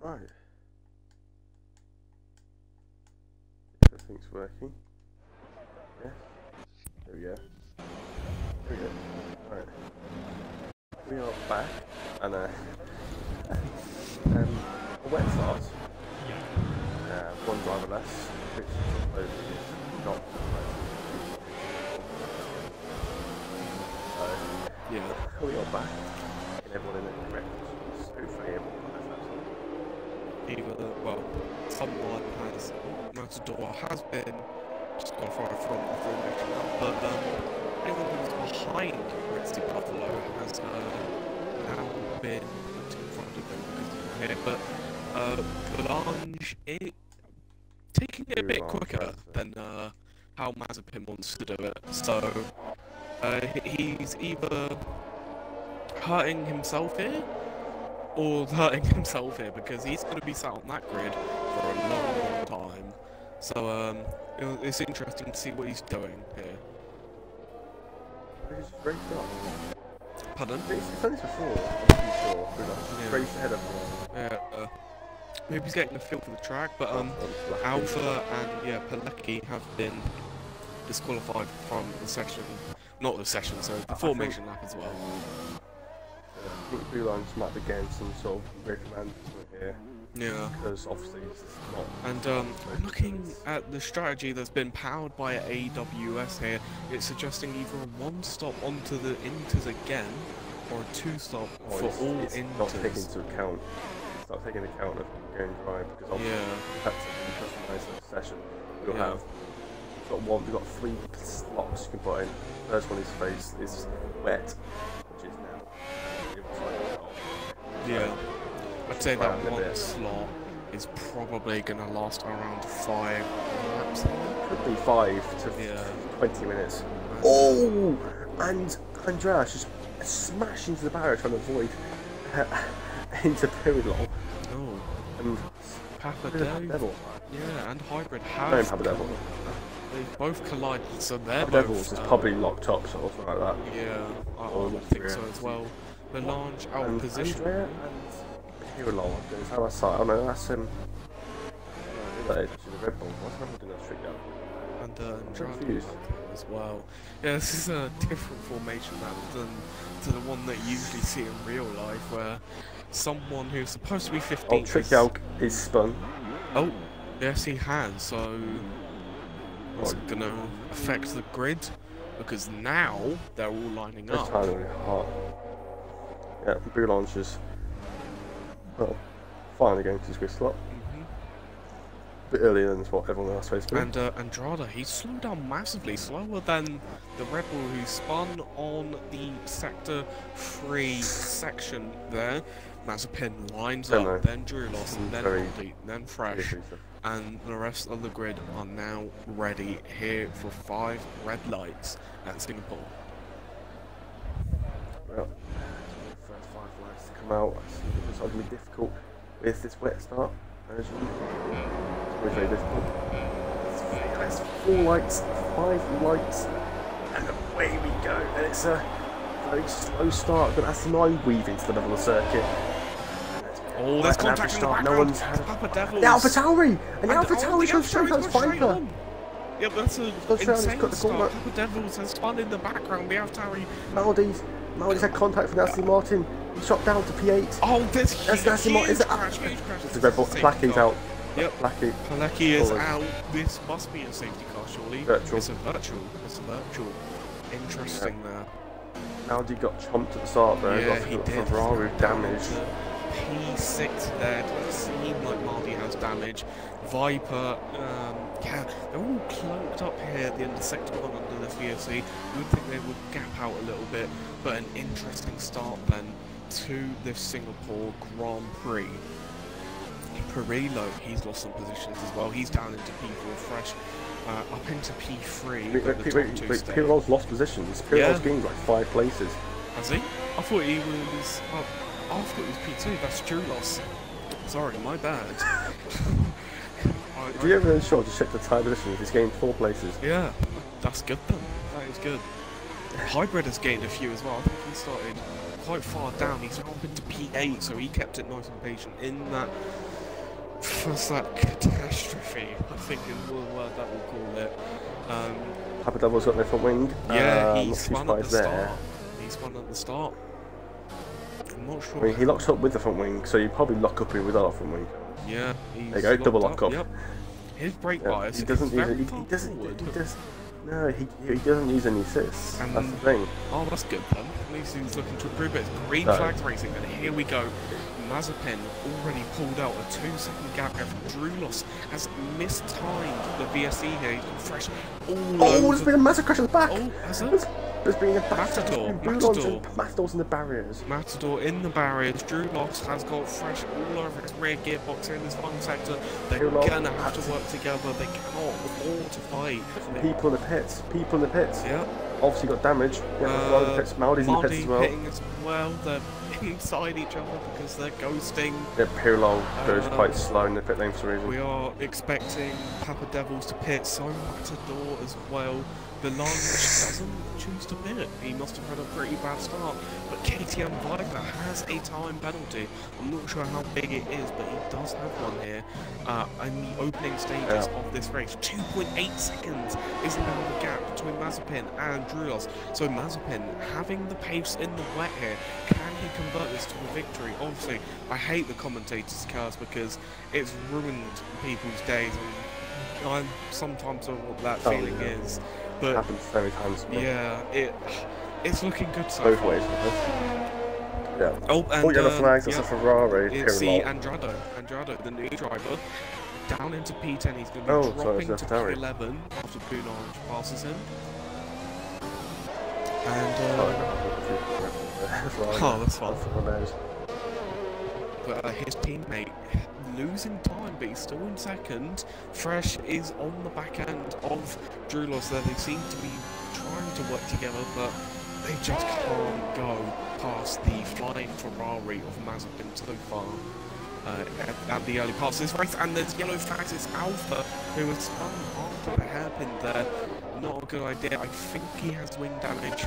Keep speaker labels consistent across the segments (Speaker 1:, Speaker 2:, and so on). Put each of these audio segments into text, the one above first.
Speaker 1: Right. Everything's working. Yes. There we go. There we go. Right. We are back, and a wet start. One driver less, which is not so, yeah, we are back, and everyone in the correct hopefully able to
Speaker 2: either, well, someone has, Matador has been disqualified from the formation now, but anyone who was behind Rexy Buffalo has now been put in front of them here, but Blanche is taking it a bit quicker than how Mazepin wants to do it, so he's either hurting himself here or hurting himself here, because he's going to be sat on that grid for a long time. So it's interesting to see what he's doing here.
Speaker 1: He's raced up.
Speaker 2: Pardon?
Speaker 1: He's done this before, I'm pretty sure. He's raced ahead of him.
Speaker 2: Yeah, maybe he's getting a feel for the track, but Alpha and Pilecki have been disqualified from the session, not the session, so the formation lap as well.
Speaker 1: I think Blue Line's might be getting some sort of recommend here.
Speaker 2: Yeah.
Speaker 1: Because obviously it's not.
Speaker 2: And looking at the strategy that's been powered by AWS here, it's suggesting either a one-stop onto the inters again, or a two-stop for all inters.
Speaker 1: It's not taking into account. It's not taking account of going dry, because obviously we've had to customise the session. We'll have we've got 3 slots you can put in. The first one is wet, which is now.
Speaker 2: Yeah. I'd say that one slot is probably going to last around 5 laps.
Speaker 1: Could be 5 to 20 minutes. Oh! And Andreas just smashed into the barrier trying to avoid into Pirilol.
Speaker 2: Oh.
Speaker 1: And
Speaker 2: Papa Devil. Yeah, and Hybrid have.
Speaker 1: No, Papa Devil.
Speaker 2: They've both collided, so they're
Speaker 1: Papa Devils is probably locked up, sort of like that.
Speaker 2: Yeah, I would think so as well. Melange out of position.
Speaker 1: Andrea and Pirilol, is how I saw it. Oh no, that's him. That is actually the Red Bull. What's happening in that street now?
Speaker 2: And Andrade as well. Yeah, this is a different formation now than to the one that you usually see in real life, where someone who's supposed to be 15th.
Speaker 1: Oh, Tricky Elk is spun.
Speaker 2: Oh, yes, he has. So it's going to affect the grid, because now they're all lining up.
Speaker 1: Yeah, Boulange is finally going to his grid slot. A bit earlier than what everyone else was supposed to.
Speaker 2: And Andrade, he's slowed down massively, slower than the Red Bull who spun on the Sector 3 section there. Mazepin lines up, then Drulos, then Aldi, then Fresh, and the rest of the grid are now ready here for 5 red lights at Singapore.
Speaker 1: Well, the first 5 lights to come out. It's going to be difficult with this wet start. It's very difficult. It's 4 lights, 5 lights, and away we go. And it's a very slow start, but that's no weave into the middle of the circuit.
Speaker 2: Oh, there's contact in the background.
Speaker 1: No one's had
Speaker 2: Papa Devils.
Speaker 1: The Alpha Tauri! And the Alpha Tauri's gone straight on Viper!
Speaker 2: Yeah, that's an insane start. Papa Devils has spun in the background. The Alpha Tauri.
Speaker 1: Maldi's had contact from Aston Martin. He shot down to P8.
Speaker 2: Oh, there's huge crash.
Speaker 1: It's a Red Bull. Plackey's out.
Speaker 2: Yep. Pilecki is out. This must be a safety car, surely.
Speaker 1: Virtual.
Speaker 2: It's a virtual. Interesting there.
Speaker 1: Maldi got chomped at the start there.
Speaker 2: Yeah, he did.
Speaker 1: Ferrari damage.
Speaker 2: P6 there. It doesn't seem like Maldi has damage. Viper, yeah, they're all cloaked up here at the end of Sector 1 under the VOC. You would think they would gap out a little bit, but an interesting start then to this Singapore Grand Prix. Perillo, he's lost some positions as well. He's down into P4 Fresh, up into P3.
Speaker 1: Pirlo's lost positions. Pirlo's gained like 5 places.
Speaker 2: Has he? I thought he was. I thought it was P2. That's Drulos. Sorry, my bad.
Speaker 1: If you ever ensure to check the tyre position, he's gained 4 places.
Speaker 2: Yeah, that's good then. That is good. Hybrid has gained a few as well. I think he started quite far down. He's now up into P8, so he kept it nice and patient in that was that catastrophe, I think is the word that we'll call it.
Speaker 1: Papa Devil's got no front wing.
Speaker 2: Yeah, he
Speaker 1: not too
Speaker 2: spun at the
Speaker 1: surprised
Speaker 2: start. He spun at the start. I'm not sure.
Speaker 1: I mean, he locks up with the front wing, so you probably lock up with our front wing.
Speaker 2: Yeah, he's
Speaker 1: there you go, double lock up.
Speaker 2: Yep. His brake bias
Speaker 1: he doesn't
Speaker 2: is
Speaker 1: use
Speaker 2: very
Speaker 1: he
Speaker 2: far
Speaker 1: doesn't
Speaker 2: forward.
Speaker 1: no, he doesn't use any assists.
Speaker 2: And
Speaker 1: that's the thing.
Speaker 2: Oh, that's good then. At least he's looking to improve it. It's green
Speaker 1: No.
Speaker 2: flags racing, and here we go. Mazepin already pulled out a 2-second gap here from Drulos. Has mistimed the VSE here. He's gone fresh all over.
Speaker 1: There's been a massive crash at the back.
Speaker 2: Oh, has it?
Speaker 1: There's been a back.
Speaker 2: Matador.
Speaker 1: Matador's in the barriers.
Speaker 2: Matador in the barriers. Drulos has got fresh all over his rear gearbox here in this final sector. They're gonna have to work together. They cannot afford to fight.
Speaker 1: People in the pits. People in the pits.
Speaker 2: Yeah.
Speaker 1: Obviously got damage. Yeah, Maldi's in the pits as well.
Speaker 2: hitting as well. They're inside each other because they're ghosting.
Speaker 1: Yeah, Pirlo goes quite slow in the pit lane for some reason.
Speaker 2: We are expecting Papa Devils to pit, so Matador as well. The lunge doesn't choose to pit. He must have had a pretty bad start. But KTM Viper has a time penalty. I'm not sure how big it is, but he does have one here in the opening stages of this race. 2.8 seconds is now the gap between Mazepin and Drulos. So Mazepin having the pace in the wet here. Can he convert this to a victory? Obviously, I hate the commentators' curse because it's ruined people's days. And I sometimes know what that feeling is. But
Speaker 1: it happens so many times.
Speaker 2: Yeah, it's looking good so
Speaker 1: both
Speaker 2: far.
Speaker 1: ways. Yeah.
Speaker 2: Oh, and
Speaker 1: all yellow flags. That's a Ferrari.
Speaker 2: It's the Andrado, the new driver, down into P10. He's going to be dropping to P11 after Boonage passes him. And that's fun. But his teammate losing time, but he's still in second. Fresh is on the back end of Drulos there. They seem to be trying to work together, but they just can't go past the flying Ferrari of Mazepin so far at the early parts of this race. And there's yellow flags. It's Alpha who has spun after the hairpin there. Not a good idea. I think he has wing damage.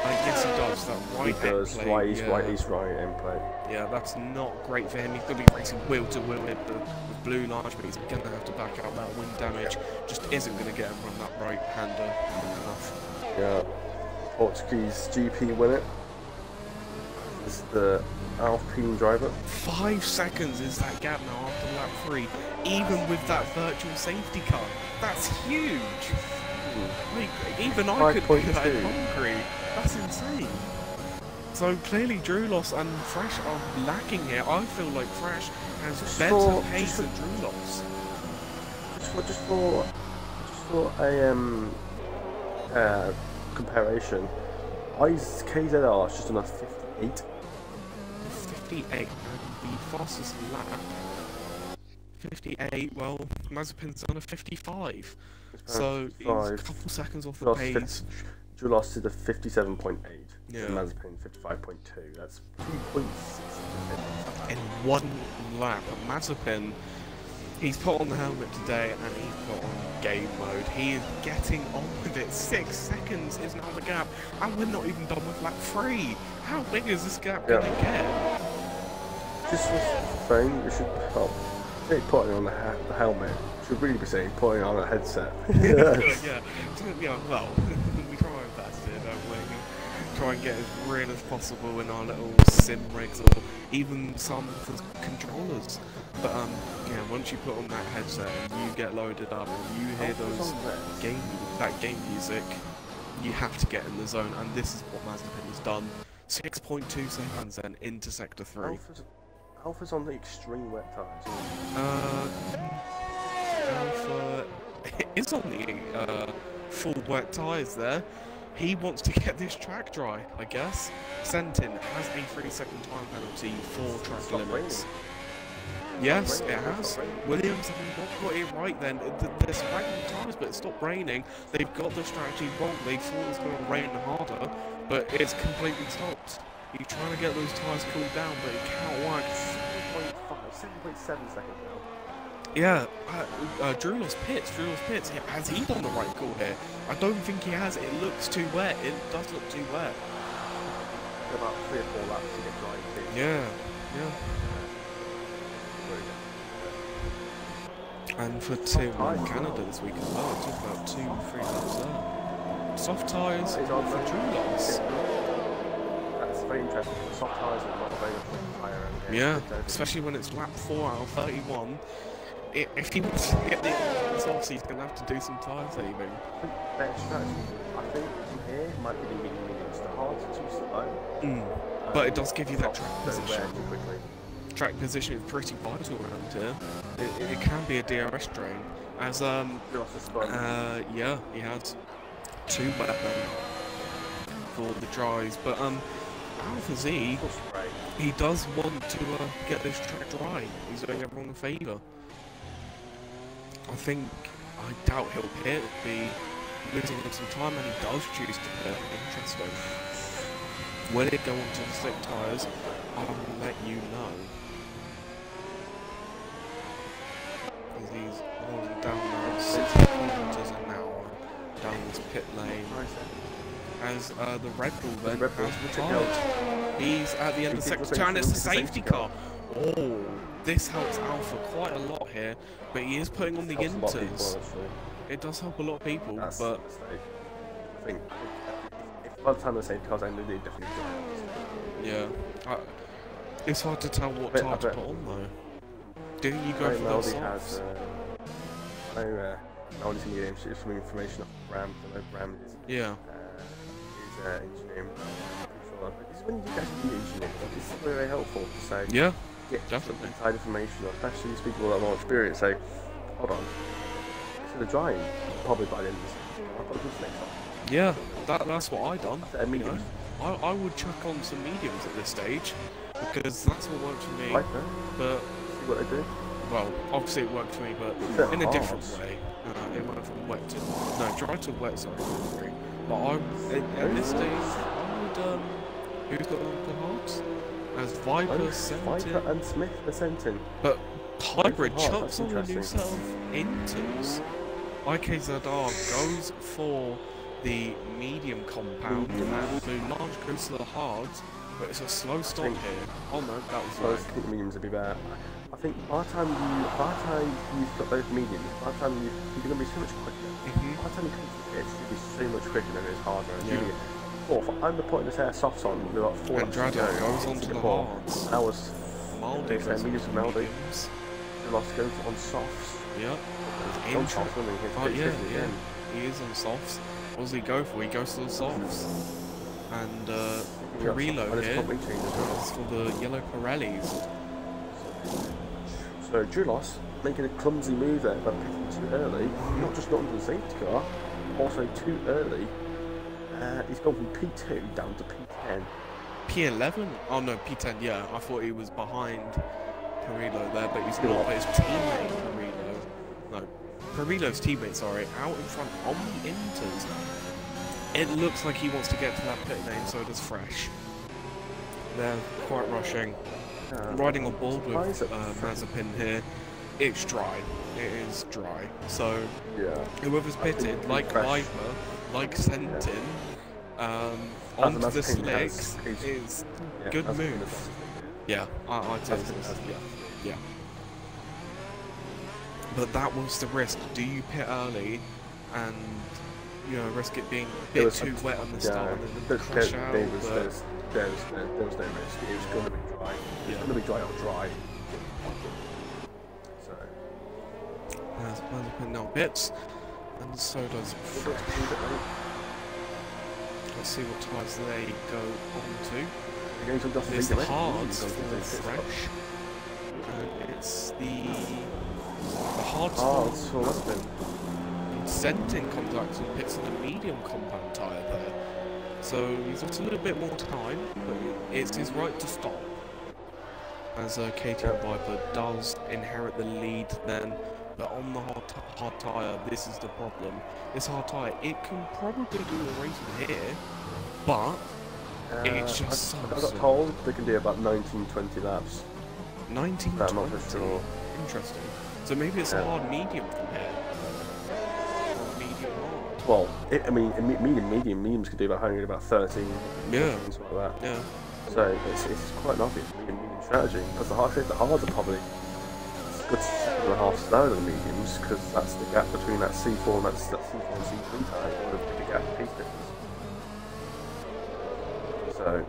Speaker 2: Yes, he does. That right
Speaker 1: he does.
Speaker 2: plate,
Speaker 1: He's right in play.
Speaker 2: Yeah, that's not great for him. He's going to be racing wheel to wheel with Blue Large, but he's going to have to back out that wing damage. Just isn't going to get him from that right-hander enough.
Speaker 1: Yeah. Portuguese GP winner is the Alpine driver.
Speaker 2: 5 seconds is that gap now after lap 3, even with that virtual safety car. That's huge. Like, even I could be that hungry. That's insane. So clearly Drulos and Fresh are lacking here. I feel like Fresh has better pace than Drulos.
Speaker 1: Just for a comparison, KZR is just on a 58.
Speaker 2: 58, and the fastest lap. 58, well, Mazepin's on a 55. So he's a couple seconds off the pace.
Speaker 1: Drulos did a 57.8.
Speaker 2: Yeah.
Speaker 1: Mazepin 55.2. That's 2.6
Speaker 2: in one lap. Mazepin, he's put on the helmet today and he's put on game mode. He is getting on with it. 6 seconds is now the gap, and we're not even done with lap 3. How big is this gap gonna get?
Speaker 1: Just for fun, you should putting on the helmet. Should really be saying putting on a headset.
Speaker 2: Yeah, well, we try our best here, don't we? Try and get as real as possible in our little sim rigs, or even some of the controllers. But yeah, once you put on that headset and you get loaded up and you hear that game music, you have to get in the zone, and this is what Mazepin has done. 6.2 seconds then into sector 3.
Speaker 1: Alpha's on the extreme wet tires.
Speaker 2: Alpha is on the full wet tyres there. He wants to get this track dry, I guess. Sentin has a 3-second time penalty for track limits. Yes, it has. Williams have not got it right then. They're spraying the tyres, but it stopped raining. They've got the strategy wrong. They thought it was going to rain harder, but it's completely stopped. He's trying to get those tyres cooled down, but it can't work. 7.7 seconds now. Yeah, Drulos pits. Has he done the right call here? I don't think he has. It looks too wet. It does look too wet.
Speaker 1: About 3 or 4 laps to get dry.
Speaker 2: Yeah. And for Tim in Canada this week as well, it took about 2-3 laps there. Soft tyres for Julius.
Speaker 1: That's very interesting. Soft tyres are not available for tyre around here.
Speaker 2: Yeah, especially when it's lap 4 out of 31. If he wants to get the softs, he's going to have to do some tyre saving.
Speaker 1: Better strategy. I think from here it might be the mediums. The hards are too slow.
Speaker 2: But it does give you that track
Speaker 1: Don't wear
Speaker 2: position.
Speaker 1: too quickly.
Speaker 2: Track position is pretty vital around here. It can be a DRS drain. As yeah, he has 2 weapons for the drives, but Alpha Z, he does want to get this track dry. He's doing everyone a favour. I doubt he'll pit, be losing him some time, and he does choose to pit. Interesting. When it go onto the slick tyres, I'll let you know. As he's rolling down now 60 kilometers an hour down this pit lane. As the Red Bull then has retired. He's at the end of the second turn, it's a safety car. Oh, this helps Alpha quite a lot here, but he is putting on the inters. It does help a lot of people, but
Speaker 1: I think if by the time the safety cars ended, they definitely
Speaker 2: yeah, it's hard to tell what tyre to put on though. Didn't you go for those softs?
Speaker 1: I want to see some information off Ram. I know Ram is engineering. This is when you guys do engineering. It's very helpful to say.
Speaker 2: Yeah,
Speaker 1: get
Speaker 2: definitely.
Speaker 1: Inside information, especially these people that are more experienced. Say, hold on, instead of drying, probably by the end of this, I'll put this next time.
Speaker 2: Yeah, that's what I done.
Speaker 1: You know?
Speaker 2: I would chuck on some mediums at this stage because that's what worked for me.
Speaker 1: Like that.
Speaker 2: But
Speaker 1: see what they do.
Speaker 2: Well, obviously it worked for me, but in a different way. It went from wet to dry to wet. Sorry, but at this stage, I would who's got the hards? As Viper sent
Speaker 1: Viper and Smith are sent in.
Speaker 2: But Hybrid chucks on the new set of inters. IKZR goes for the medium compound and Lunarge goes to the hards, but it's a slow stop here. Oh no, that was
Speaker 1: I think the mediums would be better. I think by the time you've got both mediums, by the time you're going to be so much quicker. By the time you come to the pits, you'll be so much quicker than it is harder. I'm the point of this air softs on with about 4 laps to go.
Speaker 2: Goes onto the hards.
Speaker 1: That was
Speaker 2: Maldi
Speaker 1: mediums and Maldi. They lost to go on softs.
Speaker 2: Yep.
Speaker 1: On softs,
Speaker 2: he is on softs. What does he go for? He goes to the softs. And Perillo here goes for the yellow Pirellis.
Speaker 1: So Julos making a clumsy move there by picking too early, not just not into the safety car, also too early. He's gone from P2 down to P10.
Speaker 2: P11? Oh no, P10, yeah. I thought he was behind Perillo there, but he's not. His teammate Perillo. No, Perillo's teammate, sorry, out in front on the inters. It looks like he wants to get to that pit lane, so does Fresh. They're quite rushing. Riding on board with Mazepin here, it's dry. It is dry. So whoever's pitted, like Viper, like Sentin, onto the slicks is good move. Yeah, I'd say yeah. But that was the risk. Do you pit early and risk it being a bit too wet on the start and then crash out?
Speaker 1: There was no risk. It was going to be dry. It was going to be dry or dry. So.
Speaker 2: There's Mazepin now pits, and so does Fresh. Let's see what tyres they go on to. It's the hards for Fresh. And it's the hards for Sentin comes out and pits in the medium compound tyre there. So he's got a little bit more time, but it's his right to stop. As KTM Viper does inherit the lead then, but on the hard tyre, this is the problem. This hard tyre, it can probably do a race from here, but it's just so
Speaker 1: I got told they can do about 19-20 laps.
Speaker 2: 19-20?
Speaker 1: I'm not for sure.
Speaker 2: Interesting. So maybe it's a hard medium from here.
Speaker 1: Well, mediums could do about 13, things like that.
Speaker 2: Yeah.
Speaker 1: So it's quite an obvious medium strategy because the hards are probably good second and a half slower than the mediums, because that's the gap between that C4 and that C4 and C3 tyre, one of the bigger gap pace difference. So,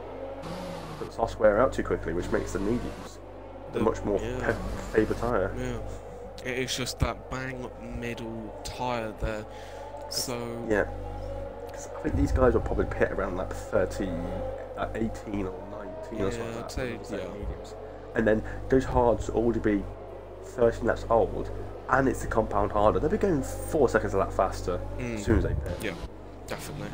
Speaker 1: but it's off wear out too quickly, which makes the mediums a much more favoured tyre.
Speaker 2: Yeah, it's just that bang middle tyre there. So
Speaker 1: yeah, I think these guys will probably hit around like 18 or 19 or something like that. Mediums. And then those hards will already be 13 laps old, and it's the compound harder. They'll be going 4 seconds a lap faster as soon as they pit.
Speaker 2: Yeah, definitely.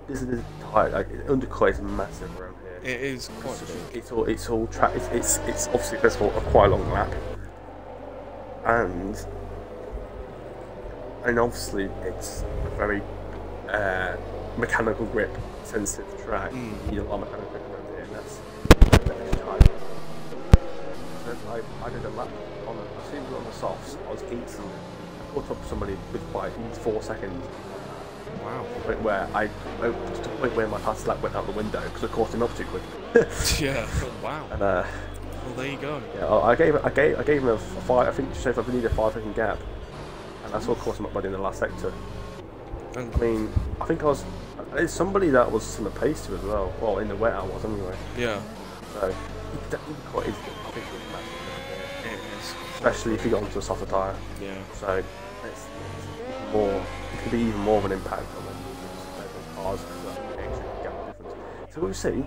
Speaker 1: This is tight. Like, undercut is massive around here.
Speaker 2: It is quite big.
Speaker 1: It's all track. It's obviously first of all a quite long lap, and obviously it's a very mechanical grip sensitive track. You need a lot of mechanical grip around here, and that's tight. I did a lap on the softs. I was instantly caught up to somebody with like 4 seconds.
Speaker 2: Wow.
Speaker 1: To the point where my fastest lap went out the window because I caught him up too quickly.
Speaker 2: Yeah. Wow.
Speaker 1: And
Speaker 2: well, there you go.
Speaker 1: Yeah, I gave him a 5. I think to show if I needed a 5-second gap, and that's what caught him up in the last sector. I mean, I think there's somebody that was in the pace to as well. Well, in the wet I was anyway.
Speaker 2: Yeah.
Speaker 1: So definitely quite easy. I think
Speaker 2: it is.
Speaker 1: Especially if you get onto a softer tyre.
Speaker 2: Yeah.
Speaker 1: So it's more. It could be even more of an impact on the cars. So we'll see.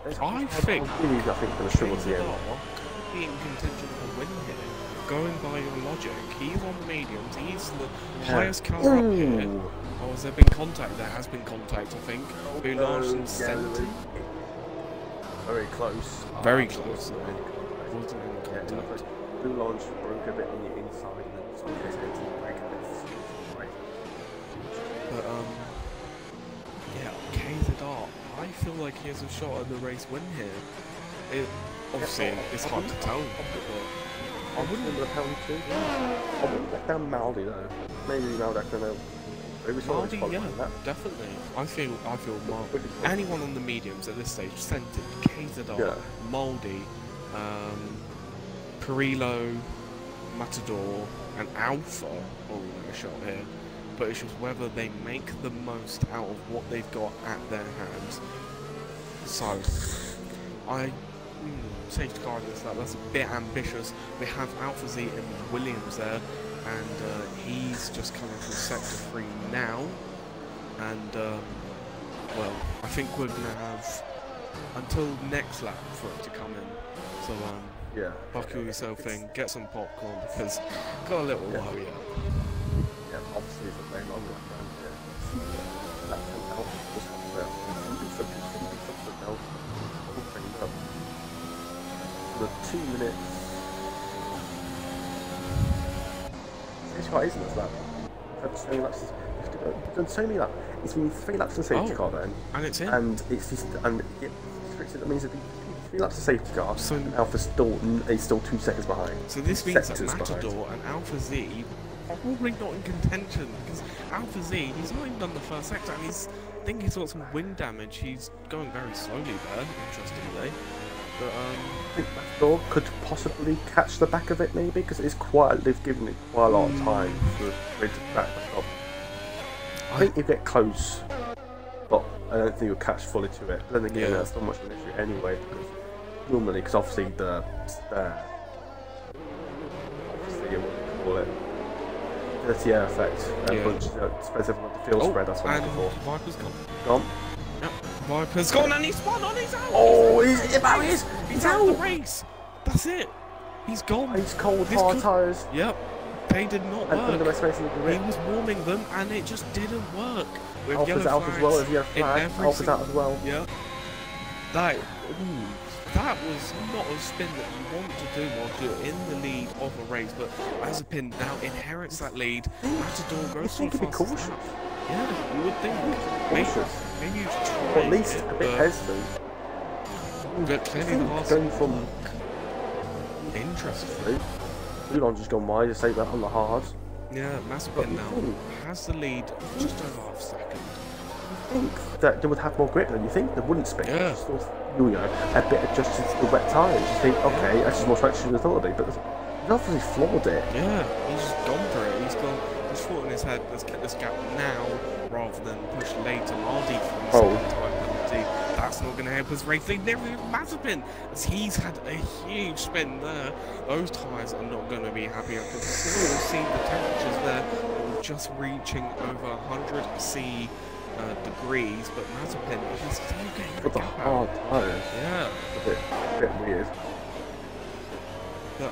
Speaker 2: I think
Speaker 1: going to struggle to the end.
Speaker 2: Be in contention for win here. Going by your logic, he's on the mediums. He's the highest car up here. Oh, has there been contact? There has been contact, I think. Boulange sent.
Speaker 1: Very close.
Speaker 2: Very close. Wasn't in contact.
Speaker 1: Boulange broke a bit on the inside, and then some case break a bit.
Speaker 2: But yeah, KZR. I feel like he has a shot at the race win here. Obviously, it's hard to tell.
Speaker 1: I wouldn't let penalty. I wouldn't let down Maldi though. Maybe Maldi, I don't know.
Speaker 2: Maldi, yeah, definitely. I feel Maldi. Anyone on the mediums at this stage, Sentin, KZR, Maldi, Perillo, Matador, and Alpha all in a shot here. But it's just whether they make the most out of what they've got at their hands. So, safety car against that's a bit ambitious. We have Alpha Z and Williams there, and he's just coming from sector 3 now. And well, I think we're gonna have until next lap for it to come in. So
Speaker 1: yeah,
Speaker 2: buckle yourself in, get some popcorn because got a little while yet.
Speaker 1: Yeah, obviously it's a very long lap round here. That can help just well. The 2 minutes. It's quite easy, isn't that? We've done so many laps. It's been 3 laps of safety car then.
Speaker 2: And it's in.
Speaker 1: And it's just, and it means it'll be 3 laps of safety car. So Alpha's still 2 seconds behind.
Speaker 2: So this means that Matador and Alpha Z are probably not in contention because Alpha Z, he's not even done the first sector and I think he's got some wind damage. He's going very slowly there, interestingly. But
Speaker 1: I think Matador could possibly catch the back of it maybe because they've given it quite a lot of time for it to back up. I think you get close, but I don't think you'll catch fully to it. But then again, that's not much of an issue anyway because obviously the what do you call it? Dirty air effect spreads everyone the field spread. That's what I'm looking for.
Speaker 2: Viper's gone.
Speaker 1: Gone.
Speaker 2: Yep. Viper's gone and he's won on his own.
Speaker 1: Oh, he's
Speaker 2: out of the race. That's it. He's gone.
Speaker 1: He's cold hard tyres.
Speaker 2: Yep. They did not work.
Speaker 1: He
Speaker 2: was warming them and it just didn't work. With
Speaker 1: Alpha's out as well. If you have flag, Alpha's out as well.
Speaker 2: Yeah. That was not a spin that you want to do while you're in the lead of a race, but Mazepin now inherits that lead. Matador goes so fast. Yeah, you would think. Maybe you should try.
Speaker 1: Or at least a bit hesitant.
Speaker 2: But clearly the last
Speaker 1: going from
Speaker 2: interesting.
Speaker 1: Boulange has gone wide, to say that on the hards.
Speaker 2: Yeah, Mazepin now has the lead just over half a second.
Speaker 1: You think that they would have more grip than you think they wouldn't spin.
Speaker 2: Yeah.
Speaker 1: A bit adjusted to the wet tyres. You think, okay, that's just more traction than I thought it'd be, but He's obviously flawed it.
Speaker 2: Yeah, he's just gone for it. He's thought in his head, let's get this gap now rather than push later. Mardi from second time penalty. That's not going to help us race. They never have Mazepin, as he's had a huge spin there. Those tyres are not going to be happy. I can still see the temperatures there. We're just reaching over 100 C degrees, but Mazepin is still getting
Speaker 1: But the hard tyres.
Speaker 2: Yeah.
Speaker 1: A bit weird.
Speaker 2: But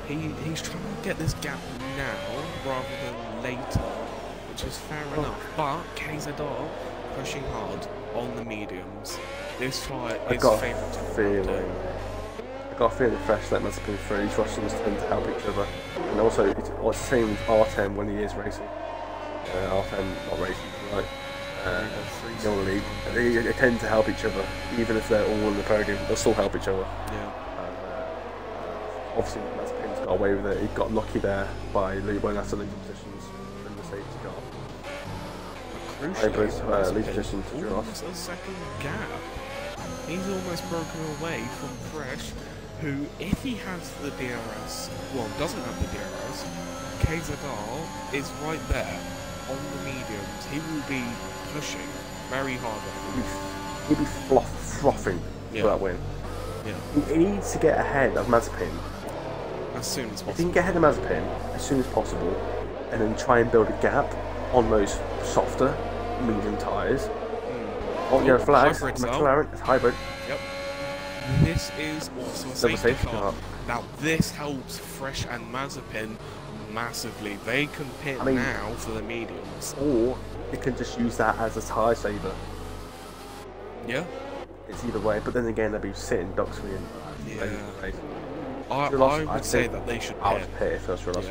Speaker 2: he's trying to get this gap now rather than later, which is fair enough. But KZR pushing hard on the mediums. This tyre is favourite to feeling.
Speaker 1: I got a feeling fresh let Mazepin through. These Russians tend to help each other, and also it's the same with R10 when he is racing. R10 not racing, right? In the league, they tend to help each other, even if they're all on the podium. They'll still help each other.
Speaker 2: Yeah.
Speaker 1: Obviously, Mazepin's got away with it. He got lucky there by when that's the lead positions in the safety car.
Speaker 2: Crucially,
Speaker 1: lead position to draw.
Speaker 2: Almost a second gap. He's almost broken away from Fresh, who, if he has the DRS, well, doesn't have the DRS, KZR is right there on the mediums. He will be pushing very hard.
Speaker 1: He'll be frothing for that win.
Speaker 2: Yeah.
Speaker 1: He needs to get ahead of Mazepin
Speaker 2: as soon as possible.
Speaker 1: If he can get ahead of Mazepin as soon as possible, and then try and build a gap on those softer, medium tyres. On yellow flags, McLaren, it's hybrid.
Speaker 2: Yep. This is also a safety car. Now this helps Fresh and Mazepin massively. They can pit now for the mediums.
Speaker 1: Or they can just use that as a tyre saver.
Speaker 2: Yeah.
Speaker 1: It's either way, but then again they'll be sitting ducks for you.
Speaker 2: Yeah. I would say that they should pit.
Speaker 1: I would pit if I was Ross.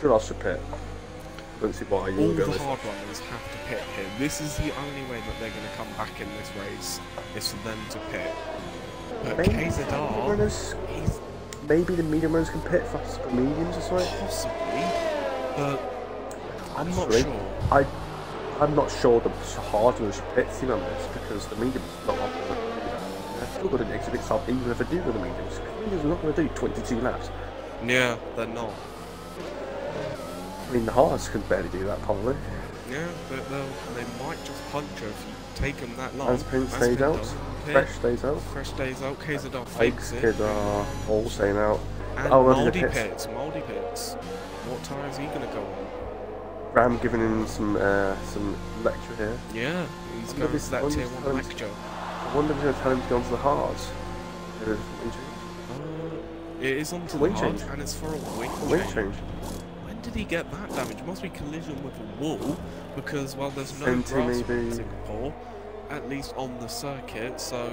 Speaker 1: Ross should pit. I don't see why you
Speaker 2: all
Speaker 1: would go
Speaker 2: the hard runners have to pit here. This is the only way that they're going to come back in this race, is for them to pit. But KZR,
Speaker 1: maybe the medium runners can pit for mediums or something?
Speaker 2: Possibly, but I'm not sure.
Speaker 1: I'm not sure the hard runners should pit team on this, because the mediums are not going to do that. They're still going to exhibit stuff even if they do with the mediums. The mediums are not going to do 22 laps.
Speaker 2: Yeah, they're not.
Speaker 1: I mean, the hards can barely do that, probably.
Speaker 2: Yeah, but they might just punch her if you take them that long.
Speaker 1: Mazepin stays out. Fresh stays out.
Speaker 2: Fresh stays out. KZR fakes it.
Speaker 1: KZR all staying out.
Speaker 2: And Moldy pits. Moldy pits. What tyre is he going to go on?
Speaker 1: Ram giving him some lecture here.
Speaker 2: Yeah, he's going to that tier 1 lecture.
Speaker 1: I wonder if he's going to tell him to go onto the hards.
Speaker 2: It is onto the hards, and it's for a wing change. Did he get that damage? Must be collision with a wall, because, well, there's no grass in Singapore, at least on the circuit, so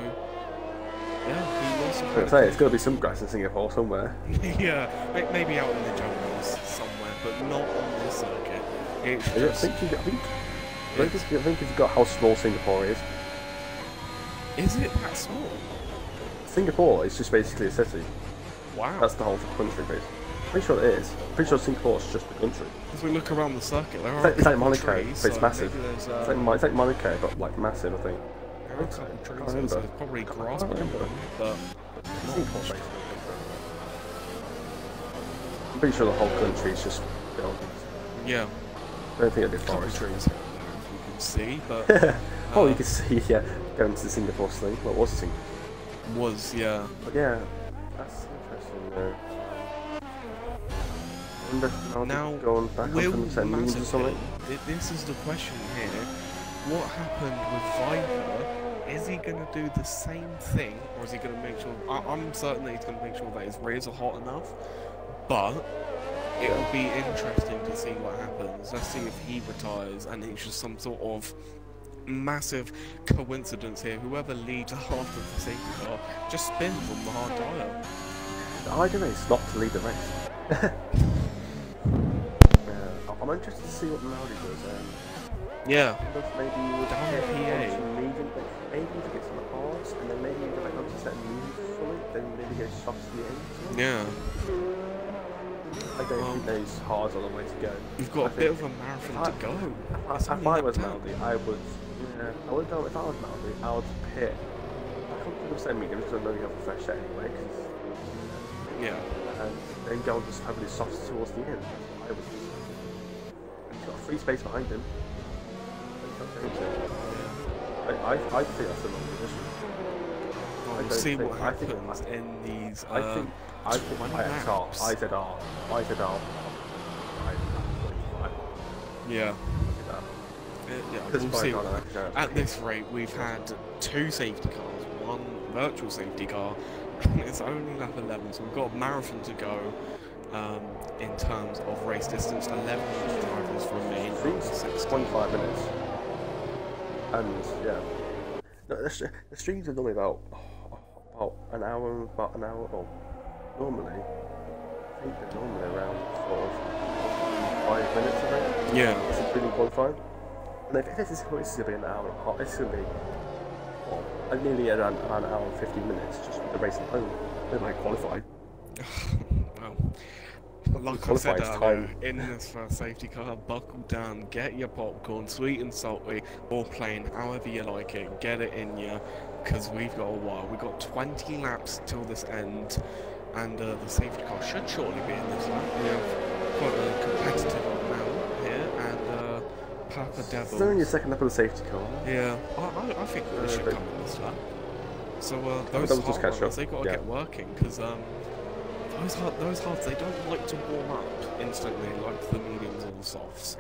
Speaker 2: yeah, he lost some.
Speaker 1: I'd say it's got to be some grass in Singapore somewhere.
Speaker 2: Yeah, maybe out in the jungles somewhere, but not on this circuit. It's just...
Speaker 1: I think you've got how small Singapore is.
Speaker 2: Is it that small?
Speaker 1: Singapore is just basically a city.
Speaker 2: Wow.
Speaker 1: That's the whole country, basically. Pretty sure it is. Pretty sure Singapore is just the country.
Speaker 2: As we look around the circuit, there are
Speaker 1: it's like Monaco, but it's massive.
Speaker 2: It's
Speaker 1: like Monaco, but like massive, I think.
Speaker 2: There are a couple of trees, so there's probably grass behind them, but
Speaker 1: Singapore's basically. I'm pretty sure the whole country is just buildings.
Speaker 2: Yeah.
Speaker 1: I don't think it'd be forest
Speaker 2: trees. You can see, but
Speaker 1: oh, you can see, yeah, going to the Singapore thing. What was it?
Speaker 2: Yeah.
Speaker 1: But yeah, that's interesting though. Now going back
Speaker 2: will
Speaker 1: up and means or something.
Speaker 2: This is the question here. What happened with Viper? Is he going to do the same thing, or is he going to make sure? I'm certain that he's going to make sure that his rears are hot enough. But it will be interesting to see what happens. Let's see if he retires and it's just some sort of massive coincidence here. Whoever leads after the safety car just spins on the hard tyre.
Speaker 1: The idea is not to lead the race. I'm interested to see what Maori does.
Speaker 2: Yeah.
Speaker 1: Maybe you would
Speaker 2: down
Speaker 1: get
Speaker 2: PA.
Speaker 1: Some medium, maybe to get some hards, and then maybe you go back up to set medium fully, then maybe go soft to the end.
Speaker 2: Yeah.
Speaker 1: I don't think those hards are the way to go.
Speaker 2: You've got a bit of a marathon to go.
Speaker 1: If I was Maldi, I would. I would go. If I was Maldi, I would pit. I can't do the same medium because I know you have a fresh set anyway. Cause,
Speaker 2: Yeah.
Speaker 1: and then go on just having his softs towards the end. That's what I would do. And he's got free space behind him. And he's not going to. I think that's a long position.
Speaker 2: Well, we'll see what happens in these.
Speaker 1: I think IZR.
Speaker 2: Yeah. Yeah, we'll see. At this rate, we've had 2 safety cars, 1 virtual safety car, and it's only lap 11, so we've got a marathon to go in terms of race distance. 11 drivers remain over 60.
Speaker 1: 25 minutes. And yeah, no, the streams are normally about an hour. Well, normally, I think they're normally around sort of 5 minutes of it.
Speaker 2: Yeah.
Speaker 1: It's including qualifying. And if this is going to be an hour and a half, it's going to be nearly around an hour and 50 minutes just with the race alone. They might qualify.
Speaker 2: Well, like I said earlier, in this first safety car, buckle down, get your popcorn, sweet and salty, or plain, however you like it, get it in you, because we've got a while. We've got 20 laps till this end, and the safety car should shortly be in this lap. We have quite a competitive amount here, and Papa Devil.
Speaker 1: Still in your second lap of the safety car.
Speaker 2: Yeah, I think we should come in this lap. So those hard runners, they've got to get working, because those hards, they don't like to warm up instantly like the mediums or the softs.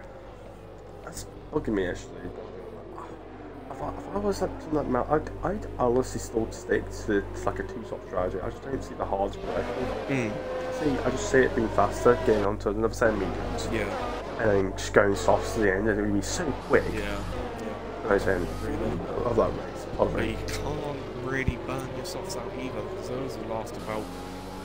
Speaker 1: That's bugging me actually. If I was up to that amount, I'd honestly still stick to like a 2-stop strategy. I just don't see the hards working. I just see it being faster, getting onto another set of mediums.
Speaker 2: Yeah.
Speaker 1: And then just going softs to the end, and it would be so quick.
Speaker 2: Yeah.
Speaker 1: I saying, of that race.
Speaker 2: But you can't really burn your softs out either, because those will last about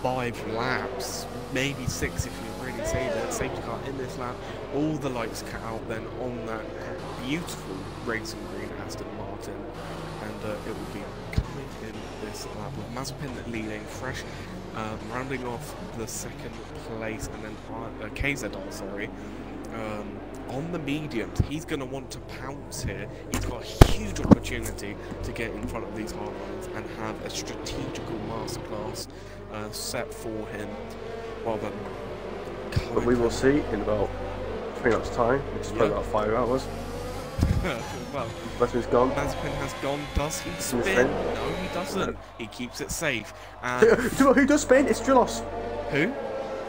Speaker 2: 5 laps, maybe 6 if you really save it. Safety car in this lap, all the lights cut out then on that beautiful racing green Aston Martin, and it will be coming in this lap with Mazepin leading, fresh, rounding off the second place, and then KZR, sorry. On the mediums, he's going to want to pounce here. He's got a huge opportunity to get in front of these hard runners and have a strategical masterclass set for him.
Speaker 1: But we will see in about 3 months' time, which is probably about 5 hours.
Speaker 2: Well,
Speaker 1: Mazepin's gone.
Speaker 2: Mazepin has gone. Does he spin? No, he doesn't. He keeps it safe. And
Speaker 1: who does spin? It's Drillos.
Speaker 2: Who?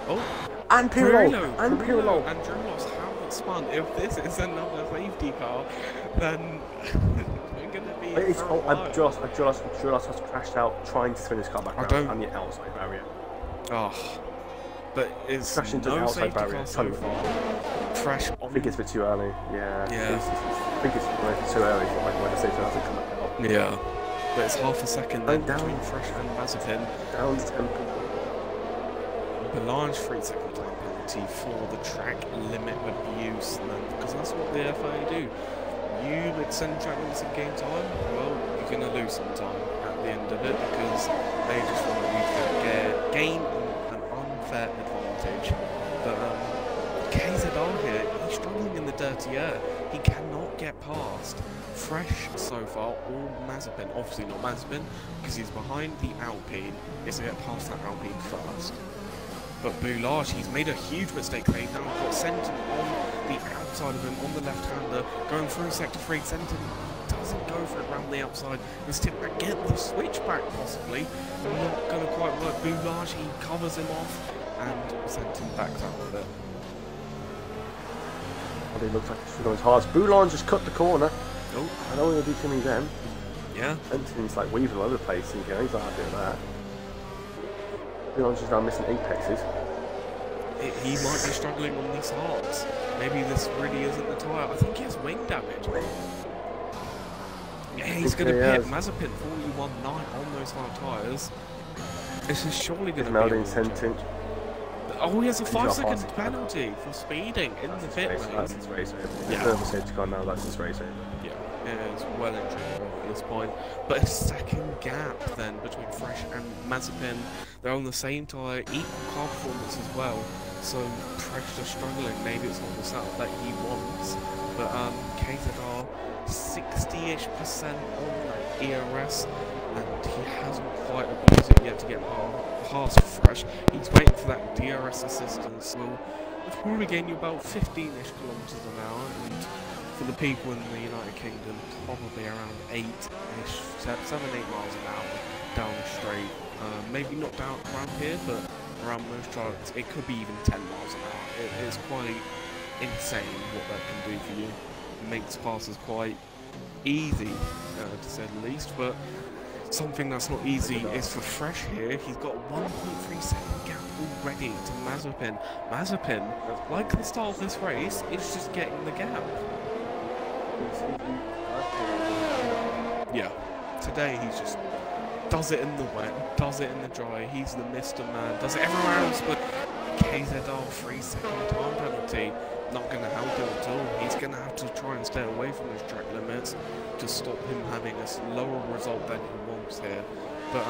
Speaker 2: Oh.
Speaker 1: And Pirlo.
Speaker 2: And Drillos haven't spun. If this is another safety car, then we're going to be.
Speaker 1: Drillos has crashed out trying to spin his car back around on the outside barrier.
Speaker 2: Oh. But it's
Speaker 1: crashed into the outside barrier so far.
Speaker 2: Fresh on.
Speaker 1: I think it's a bit too early. Yeah. I think it's too early for when the safety car hasn't come out.
Speaker 2: Yeah. But it's half a second then between Fresh and Mazepin.
Speaker 1: Down to 10 people.
Speaker 2: Large 3-second time penalty for the track limit abuse, because that's what the FIA do. You extend track limits in game time, well, you're going to lose some time at the end of it, because they just want you to gain an unfair advantage. But KZR here, he's struggling in the dirty air. He cannot get past Fresh so far, or Mazepin. Obviously not Mazepin, because he's behind the Alpine. He's to get past that Alpine first. But Boulage, he's made a huge mistake there. He's now got Senton on the outside of him, on the left-hander, going through sector 3. Senton doesn't go for it around the outside. He's tipped back, get the switchback possibly. Not going to quite work. Boulage, he covers him off, and Senton backs out of it.
Speaker 1: Well, it looks like it's going hard. Boulage just cut the corner.
Speaker 2: Oh.
Speaker 1: I don't want to do too many then.
Speaker 2: Yeah.
Speaker 1: Senton's like weaving all over the place, and he's not doing that. Boulange is now missing apexes.
Speaker 2: He might be struggling on these hards. Maybe this really isn't the tyre. I think he has wing damage. Yeah, he's going to pit Mazepin 41.9 on those hard tyres. This is surely going to be a
Speaker 1: Senton.
Speaker 2: Oh, he has a 5-second penalty for speeding in the pit lane.
Speaker 1: That's his race over.
Speaker 2: Yeah.
Speaker 1: The safety car now, that's his race over.
Speaker 2: Yeah, it is well and truly at this point. But a second gap then between Fresh and Mazepin. They're on the same tyre, equal car performance as well. So Fresh is struggling. Maybe it's not the setup that he wants. But KZR 60-ish% on that ERS, and he hasn't quite abused it yet to get past Fresh. He's waiting for that DRS assistance, so it's probably getting you about 15-ish kilometers an hour, and for the people in the United Kingdom, probably around 8-ish, 7-8 miles an hour down the straight. Maybe not down around here, but around most tracks, it could be even 10 miles an hour. It is quite insane what that can do for you. It makes passes quite easy, to say the least, but something that's not easy is for Fresh here. He's got 1.3 second gap already to Mazepin. Mazepin, like the start of this race, is just getting the gap. Yeah, today he's just does it in the wet, does it in the dry. He's the Mr. Man, does it everywhere else, but KZR 3-second time penalty. Not going to help him at all. He's going to have to try and stay away from those track limits to stop him having a lower result than he wants here. But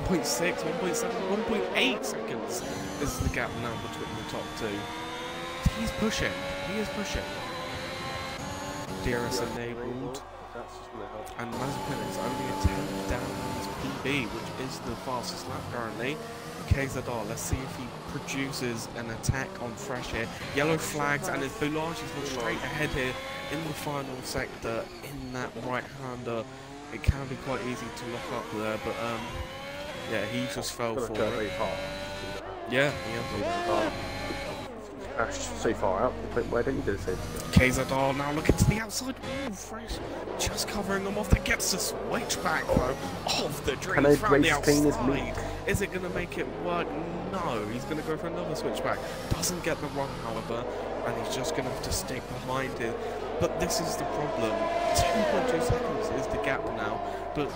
Speaker 2: 1.6, 1.7, 1.8 seconds is the gap now between the top two. He's pushing. He is pushing. DRS enabled. And Mazepin is only a 10 down on his PB, which is the fastest lap currently. KZR, let's see if he produces an attack on Fresh here. Yellow flags, and his Boulage is going straight ahead here in the final sector in that right-hander. It can be quite easy to lock up there, but yeah, he just fell for it. Yeah, he
Speaker 1: crashed so far out, but why don't you do the same?
Speaker 2: KZR now looking to the outside. Ooh, Fresh just covering them off. That gets the switchback though of the dreams from the outside. Is it going to make it work? No, he's going to go for another switchback. Doesn't get the run, however, and he's just going to have to stick behind it. But this is the problem. 2.2 seconds is the gap now, but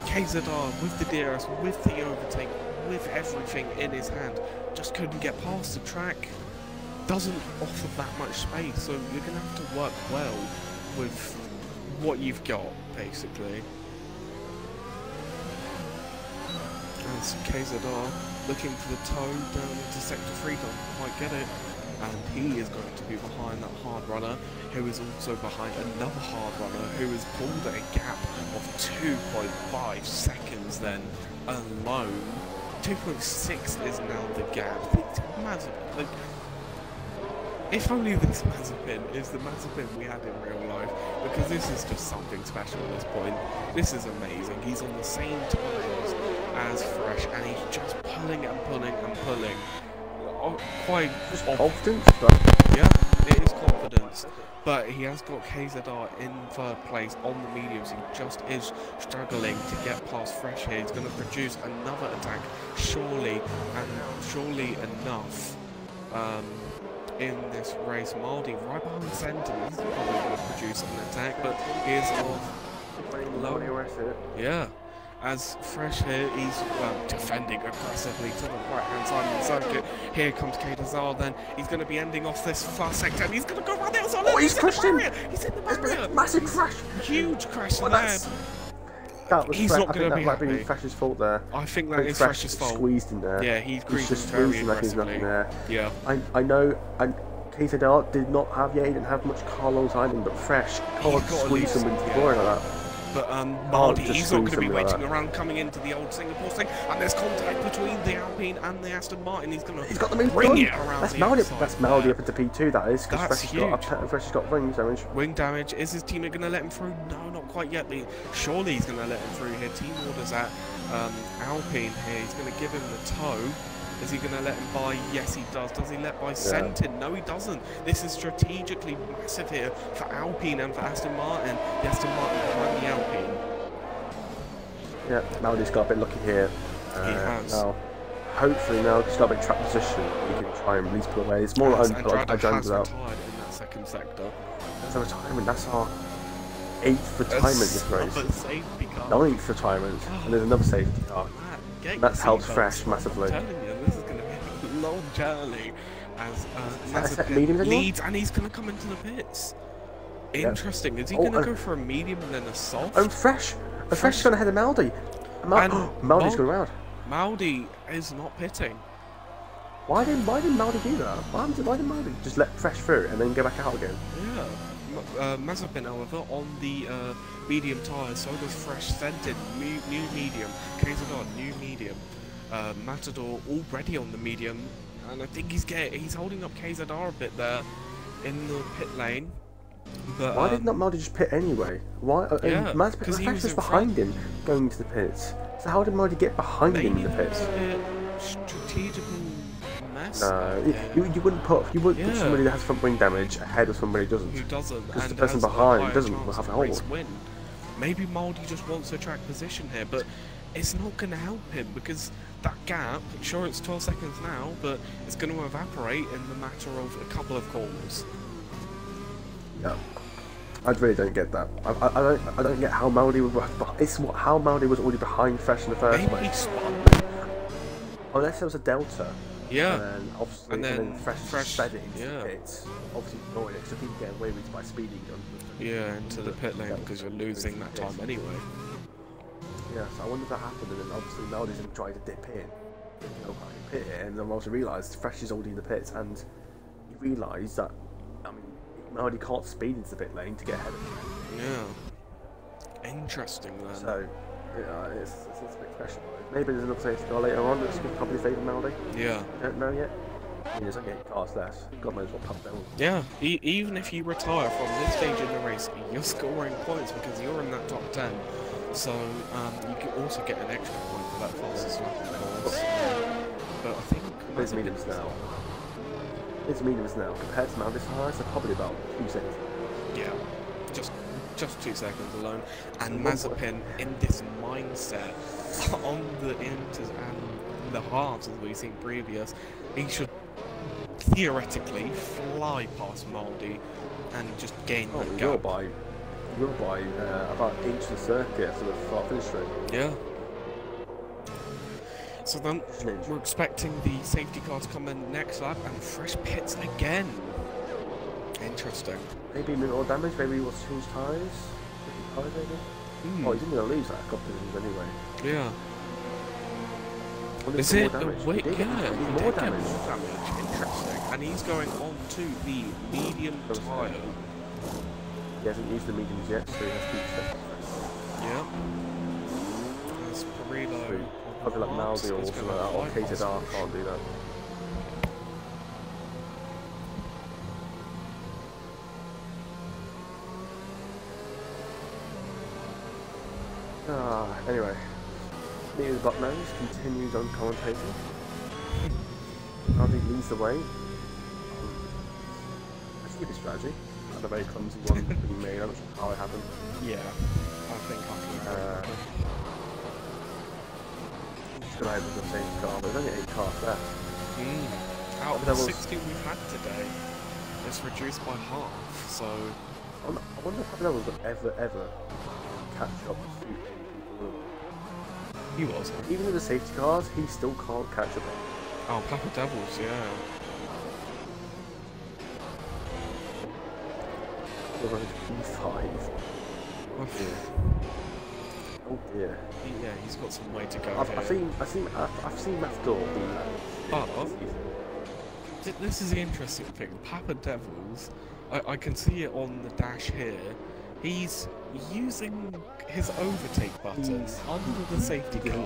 Speaker 2: KZR with the DRS, with the overtake, with everything in his hand, just couldn't get past the track. Doesn't offer that much space, so you're going to have to work well with what you've got, basically. As KZR looking for the toe down into sector 3, don't quite get it, and he is going to be behind that hard runner, who is also behind another hard runner, who has pulled at a gap of 2.5 seconds then alone. 2.6 is now the gap. Imagine, like, if only this Mazepin is the Mazepin we had in real life, because this is just something special at this point. This is amazing. He's on the same times as Fresh, and he's just pulling and pulling and pulling. Quite
Speaker 1: just confidence.
Speaker 2: Yeah, it is confidence. But he has got KZR in third place on the mediums. He just is struggling to get past Fresh here. He's going to produce another attack, surely, and surely enough. In this race, Maldi right behind Senton. He's probably going to produce an attack, but he is off low. Yeah, as Fresh here, he's defending aggressively to the right-hand side of the circuit. Here comes KZR, then he's going to be ending off this fast sector, and he's going to go around the outside.
Speaker 1: Oh, he's crashed in!
Speaker 2: He's in the barrier!
Speaker 1: Massive crash!
Speaker 2: Huge crash there!
Speaker 1: That was
Speaker 2: he's
Speaker 1: Fresh.
Speaker 2: not going to be happy.
Speaker 1: That might be Fresh's fault there.
Speaker 2: I think that is Fresh's fault.
Speaker 1: Squeezed in there.
Speaker 2: Yeah, he's
Speaker 1: just
Speaker 2: very
Speaker 1: squeezing like there's nothing there.
Speaker 2: Yeah.
Speaker 1: I know, and KZR did not have, he didn't have much car alongside him, but Fresh can't squeeze him into the floor like that.
Speaker 2: But Mardy, he's not going to be waiting around coming into the old Singapore thing, and there's contact between the Alpine and the Aston Martin. He's going to bring it around.
Speaker 1: That's Maldi up into P2, that is, because Fresh has got wing damage.
Speaker 2: Wing damage. Is his teammate going to let him through? No, not quite yet. Surely he's going to let him through here. Team orders at Alpine here. He's going to give him the toe. Is he going to let him by? Yes, he does. Does he let by Sentin? No, he doesn't. This is strategically massive here for Alpine and for Aston Martin. The Aston Martin behind the Alpine.
Speaker 1: Yeah, Maldi's got a bit lucky here.
Speaker 2: He has.
Speaker 1: Now, hopefully now he's got a bit track position. He can try and release pull away. It's more like
Speaker 2: Andrade has retired in that second sector.
Speaker 1: That's a retirement. That's our 8th retirement this race. 9th retirement. And there's another safety car. That's helped Fresh massively.
Speaker 2: I'm telling you, this is going to be a long journey as
Speaker 1: medium
Speaker 2: leads, and he's going to come into the pits. Interesting. Is he going to go for a medium and then a soft?
Speaker 1: Oh, Fresh is going to head to Maldi. Maldi's going around.
Speaker 2: Maldi is not pitting.
Speaker 1: Why did Maldi do that? Why did Maldi just let Fresh through and then go back out again?
Speaker 2: Yeah. Mazepin, however, on the medium tyres, so does Fresh Sentin, new medium, KZR, new medium. Matador already on the medium, and I think he's holding up KZR a bit there in the pit lane. But
Speaker 1: why did not Maldi just pit anyway? Why?
Speaker 2: Yeah,
Speaker 1: Because
Speaker 2: he
Speaker 1: Fresh
Speaker 2: was
Speaker 1: was
Speaker 2: in
Speaker 1: behind
Speaker 2: front.
Speaker 1: him going to the pits. So how did Maldi get behind him in the pits?
Speaker 2: Strategical mess.
Speaker 1: No, you wouldn't put put somebody that has front wing damage ahead of somebody who doesn't.
Speaker 2: Who doesn't?
Speaker 1: Because
Speaker 2: And
Speaker 1: the person
Speaker 2: has a
Speaker 1: behind
Speaker 2: higher
Speaker 1: doesn't
Speaker 2: chance
Speaker 1: have
Speaker 2: of
Speaker 1: a
Speaker 2: race
Speaker 1: hold.
Speaker 2: win. Maybe Maldi just wants to track position here, but it's not going to help him because that gap, sure it's 12 seconds now, but it's going to evaporate in the matter of a couple of calls.
Speaker 1: Yeah, I really don't get that. I don't get how Maldi was. How Maldi was already behind Fresh in the first
Speaker 2: Maybe
Speaker 1: place.
Speaker 2: he spun.
Speaker 1: Unless there was a delta.
Speaker 2: Yeah.
Speaker 1: And then obviously,
Speaker 2: And then
Speaker 1: Fresh sped it into
Speaker 2: yeah.
Speaker 1: the pits. Obviously ignoring it, so he can get away with it by speeding on.
Speaker 2: Yeah, into the pit lane because you're losing that time anyway.
Speaker 1: Yeah, so I wonder if that happened, and then obviously Maldi's going to try to dip in, pit it, and then also realised Fresh is already in the pits, and you realise that, I mean, Maldi can't speed into the pit lane to get ahead of him.
Speaker 2: Yeah. Interesting then.
Speaker 1: So, yeah, it's a bit questionable. Maybe there's another safety car later on that's going to probably favour Maldi.
Speaker 2: Yeah.
Speaker 1: I don't know yet. I mean, there's only 8 cars left. God knows what pump down.
Speaker 2: Yeah, even if you retire from this stage in the race, you're scoring points because you're in that top 10. So you can also get an extra point for that fastest lap, of course. But I think
Speaker 1: It's mediums now. It's mediums now. Compared to Maldi's highs, they're probably about 2 seconds.
Speaker 2: Yeah, just 2 seconds alone. And Mazepin in this mindset on the inters and the halves, as we've seen previous, he should theoretically fly past Maldi and just gain that gap.
Speaker 1: You're by about an inch of the circuit for the start finish straight.
Speaker 2: Yeah. So then we're expecting the safety car to come in next lap and Fresh pits again. Interesting.
Speaker 1: Maybe a bit more damage, maybe he wants to change tyres? Maybe? Oh, he's only going to lose that a couple of anyway.
Speaker 2: Yeah.
Speaker 1: Well,
Speaker 2: Is it?
Speaker 1: Wait,
Speaker 2: He did
Speaker 1: more
Speaker 2: get
Speaker 1: damage.
Speaker 2: more damage. Interesting. And he's going on to the medium tyre.
Speaker 1: He hasn't used the mediums yet, so he has to keep stepping.
Speaker 2: Yeah. There's Perillo.
Speaker 1: Probably like Maldi or something like that, or KZR can't do that. Anyway, me and Bucknose continues on commentating. Maldi leads the way. A stupid strategy. That's a very clumsy one being made. I'm not sure how it happened.
Speaker 2: Yeah. I think
Speaker 1: Just gonna open the same car, but there's only 8 cars left.
Speaker 2: Out of the 60 we've had today, it's reduced by half, so...
Speaker 1: I wonder if Levels would ever catch up to people.
Speaker 2: He was.
Speaker 1: Even with the safety cars, he still can't catch up.
Speaker 2: Oh, Papa Devils, yeah.
Speaker 1: P5. Oh dear. Oh dear.
Speaker 2: Yeah, he's got some way to go.
Speaker 1: I've seen Matador do that.
Speaker 2: But this is the interesting thing. Papa Devils, I can see it on the dash here. He's using his overtake button under the safety car.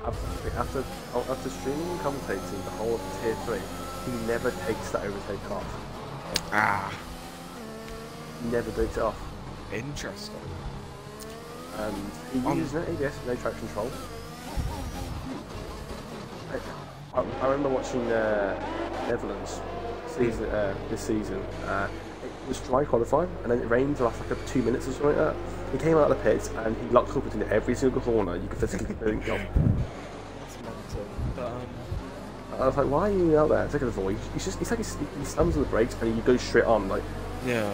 Speaker 1: After streaming and commentating the whole of Tier 3, he never takes that overtake off.
Speaker 2: Ah.
Speaker 1: He never takes it off.
Speaker 2: Interesting.
Speaker 1: And he uses no ABS, no traction control. I remember watching Netherlands season, this season. It was dry qualifying, and then it rained for like 2 minutes or something like that. He came out of the pits and he locked up between every single corner. You could physically think of.
Speaker 2: That's mental. But,
Speaker 1: I was like, why are you out there? Take a void. It's like he slams on the brakes and he goes straight on. Like,
Speaker 2: yeah.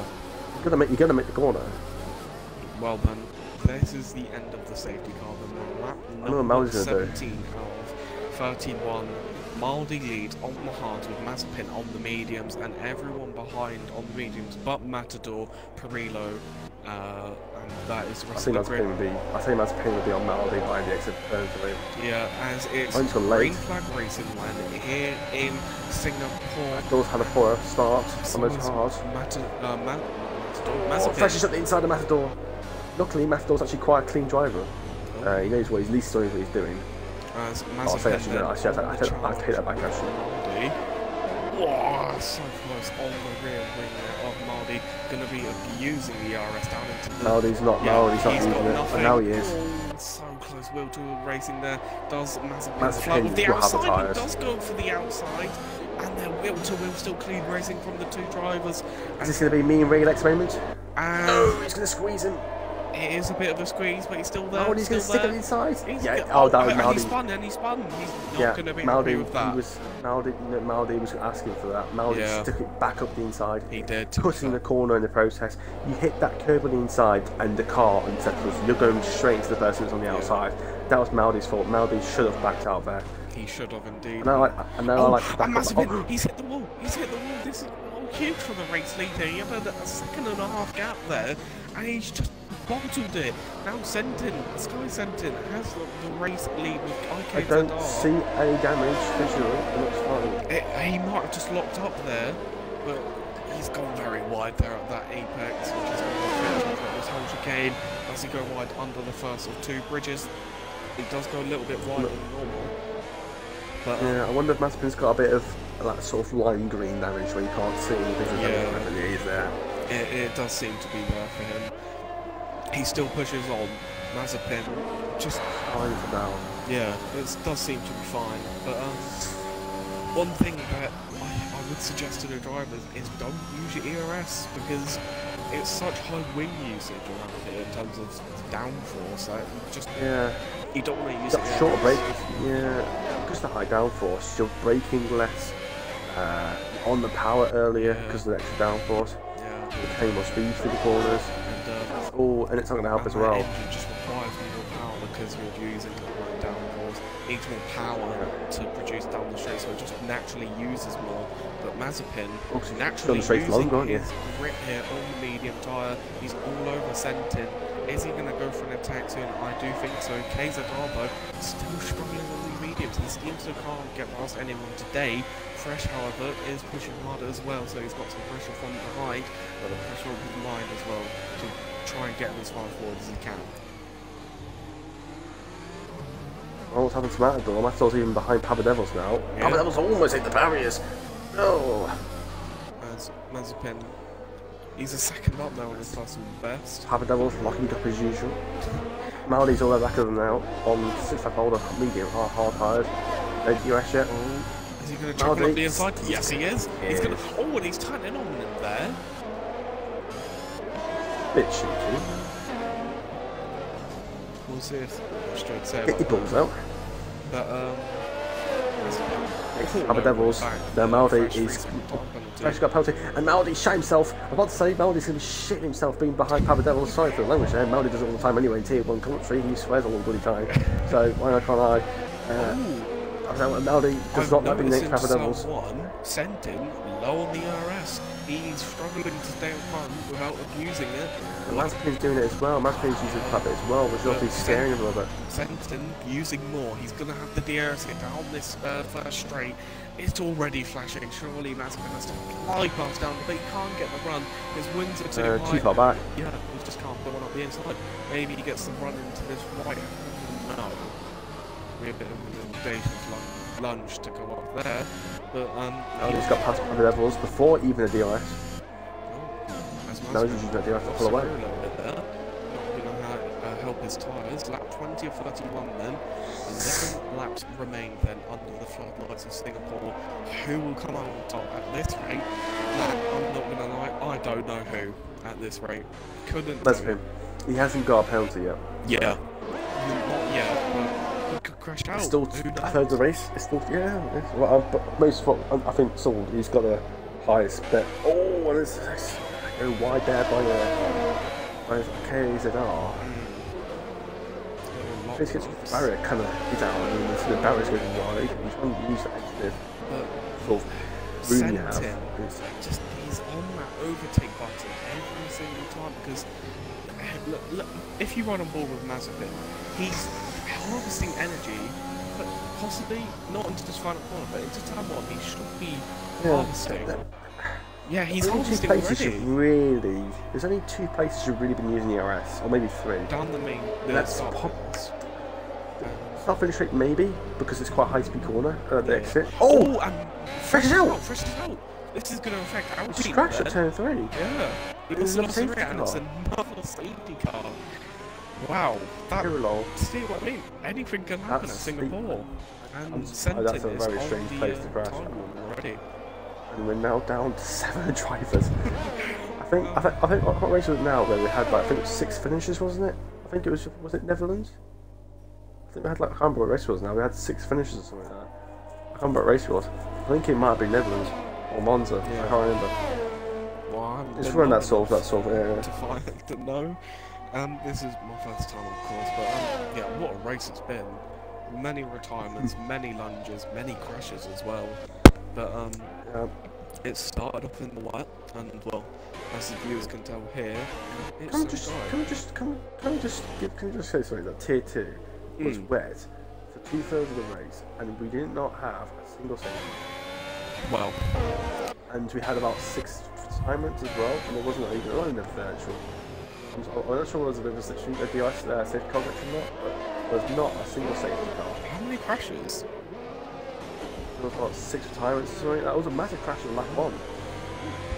Speaker 1: You're gonna make the corner.
Speaker 2: Well then, this is the end of the safety car. Then lap
Speaker 1: I know what Maldi's gonna
Speaker 2: 17 of 31. Maldi leads on the hards with Mazepin on the mediums and everyone behind on the mediums but Matador, Perillo, and that is the rest of the grid.
Speaker 1: I think Mazepin would be on Maldi by the exit turn to me.
Speaker 2: Yeah, as it's green flag racing when here in Singapore.
Speaker 1: Those had a poor start on those hards.
Speaker 2: Mazepin.
Speaker 1: It's actually shut the inside of Matador. Luckily, Matador's actually quite a clean driver. He knows what he's doing.
Speaker 2: as
Speaker 1: I'll say actually, no,
Speaker 2: Mazepin
Speaker 1: I take that back actually.
Speaker 2: Whoa, so close on the rear wing of Maldi. Going to be abusing the RS down into the...
Speaker 1: Maldi's not using it, and now he is.
Speaker 2: Oh, so close. Will to racing there. Does Mazepin
Speaker 1: Mazepin
Speaker 2: flow with the
Speaker 1: will have the
Speaker 2: outside? He
Speaker 1: tyres.
Speaker 2: does go for the outside. And then Will to Will still clean racing from the two drivers.
Speaker 1: Is this going to be me and Ray next moment?
Speaker 2: And
Speaker 1: No, he's going to squeeze him.
Speaker 2: it is a bit of a squeeze, but he's still there.
Speaker 1: Oh, and he's going to stick on the inside. Yeah,
Speaker 2: oh,
Speaker 1: that was
Speaker 2: and
Speaker 1: Maldi.
Speaker 2: he spun, and he spun. He's not going to be happy with that.
Speaker 1: Maldi was asking for that. Maldi stuck it back up the inside.
Speaker 2: He did.
Speaker 1: Cutting the corner in the process. You hit that curb on the inside, and the car unsettles. You're going straight into the person that's on the outside. That was Maldi's fault. Maldi should have backed out there.
Speaker 2: He should have indeed.
Speaker 1: I like to back
Speaker 2: Mazepin,
Speaker 1: up.
Speaker 2: he's hit the wall. He's hit the wall. This is huge for the race leader. He had a second and a half gap there, and he's just bottled it. Now Sky Sentin has the race lead with IKZR.
Speaker 1: I don't see any damage visually. It looks fine.
Speaker 2: He might have just locked up there, but he's gone very wide there at that apex, which is going to be this whole chicane. Does he go wide under the first of two bridges? He does go a little bit wider than normal. But,
Speaker 1: yeah, I wonder if Mazepin's got a bit of that sort of lime green damage where you can't see anything.
Speaker 2: Yeah,
Speaker 1: it is there.
Speaker 2: It does seem to be there for him. He still pushes on. Mazepin just
Speaker 1: fine for now.
Speaker 2: Yeah, it does seem to be fine. But one thing that I would suggest to the drivers is don't use your ERS because it's such high wing usage around here in terms of downforce. That you don't want to use it.
Speaker 1: Short break, because the high downforce, you're braking less on the power earlier because of the extra downforce.
Speaker 2: Yeah.
Speaker 1: You're carrying more speed through the corners. And it's not going to help as well.
Speaker 2: The engine just requires more power because you're using like downforce. It needs more power to produce down the straight, so it just naturally uses more. But Mazepin naturally using his grip here on the medium tyre. He's all over Sentin. Is he going to go for an attack soon? I do think so. KZR still struggling on the mediums. He seems to can't get past anyone today. Fresh, however, is pushing harder as well, so he's got some pressure from behind, but the pressure with line as well to try and get him as far forward as he can.
Speaker 1: Well, what's happened to Matador? Matador's even behind Papadevils now. Yeah. Papadevils almost hit the barriers. No.
Speaker 2: As Mazepin, he's a second up now on his personal best.
Speaker 1: Papadevils locking up as usual. Maldi's all the way back of them now on 6.5 older medium hard tyres. No US yet.
Speaker 2: Is he going to chuck it up the inside? Yes, he is. He's going to. Oh, and he's tightening on him there.
Speaker 1: Bit cheeky.
Speaker 2: We'll see if straight say
Speaker 1: get your balls out.
Speaker 2: But
Speaker 1: Papadevils. No, Maldi is actually got a penalty, and Maldi shot himself. I'm about to say Maldi's going to be shitting himself being behind Papadevils. Sorry for the language there. Maldi does it all the time anyway in Tier 1 country. He swears all the bloody time. So why can't I? Maldi does not like being next to Papadevils.
Speaker 2: Sentin low on the RS. He's struggling to stay in front without abusing it.
Speaker 1: And Mazepin's doing it as well. Mazepin's using quite a bit as well, which obviously scaring him a little bit.
Speaker 2: Sentin using more. He's going to have the DRS hit down this first straight. It's already flashing. Surely Mazepin has to fly past down, but he can't get the run. His wings are too high.
Speaker 1: Too far back.
Speaker 2: Yeah, he just can't go on up the inside. Maybe he gets the run into this right. No. We a bit of an audacious lunge to go up there. But
Speaker 1: he's got past the levels before even the DRS. Now he's using the DRS to pull away.
Speaker 2: Not going to help his tyres. Lap 20 of 31 then. 11 laps remain then under the floodlights of Singapore. Who will come out on top at this rate? I'm not going to lie, I don't know who at this rate. Couldn't.
Speaker 1: That's him. He hasn't got a penalty yet.
Speaker 2: Yeah. Not yet, but he could crash out.
Speaker 1: Still a third of the race. It's still most of I think Saul, he's got the highest bet. Oh, and it's go wide there by KZR. This gets the barrier kind of is out. I mean, the barrier's going wide. He's trying to use that extra sort of room you have.
Speaker 2: He's on that overtake button every single time because look, if you run on board with Mazepin, he's harvesting energy, but possibly not into this final corner, but into turn one. He should be harvesting. Yeah, he's harvesting already.
Speaker 1: There's only two places you've really been using ERS, or maybe three.
Speaker 2: Down the main.
Speaker 1: Let's pop. start finish straight maybe, because it's quite a high speed corner at the
Speaker 2: Yeah.
Speaker 1: exit.
Speaker 2: Oh,
Speaker 1: Oh!
Speaker 2: and
Speaker 1: Fresh is out!
Speaker 2: Fresh is out! This is going to affect our
Speaker 1: Just
Speaker 2: team
Speaker 1: crashed at
Speaker 2: then.
Speaker 1: turn 3.
Speaker 2: Yeah. It
Speaker 1: There's
Speaker 2: was
Speaker 1: another
Speaker 2: lost
Speaker 1: safety
Speaker 2: and it's
Speaker 1: car.
Speaker 2: another safety car. Wow. That,
Speaker 1: Pirlo.
Speaker 2: see what I mean? Anything can happen
Speaker 1: That's
Speaker 2: at Singapore. And
Speaker 1: that's
Speaker 2: Sentin
Speaker 1: a
Speaker 2: is
Speaker 1: very
Speaker 2: on
Speaker 1: strange
Speaker 2: the
Speaker 1: place to crash.
Speaker 2: time already.
Speaker 1: And we're now down to 7 drivers. I think what race was it now where we had like, I think it was 6 finishes, wasn't it? I think it was it Netherlands? I think we had like, I can't remember what race it was now, we had 6 finishes or something like that. I can't remember what race it was. I think it might have been Netherlands or Monza,
Speaker 2: Yeah.
Speaker 1: I can't remember.
Speaker 2: Well, I haven't
Speaker 1: It's
Speaker 2: been
Speaker 1: running
Speaker 2: long
Speaker 1: that sort
Speaker 2: enough
Speaker 1: of area.
Speaker 2: to find to know. This is my first time, of course, but yeah, what a race it's been. Many retirements, many lunges, many crashes as well. But
Speaker 1: Yeah.
Speaker 2: it started off in the wet, and well, as the viewers can tell here, it's
Speaker 1: Can we just say something that tier 2 was wet for 2/3 of the race and we did not have a single safety.
Speaker 2: well,
Speaker 1: And we had about 6 retirements as well, and there wasn't even a actual. I'm not sure whether there was a safety car glitch or not, but there was not a single safety car.
Speaker 2: how many crashes?
Speaker 1: There was about 6 retirements or something. That was a massive crash on lap 1.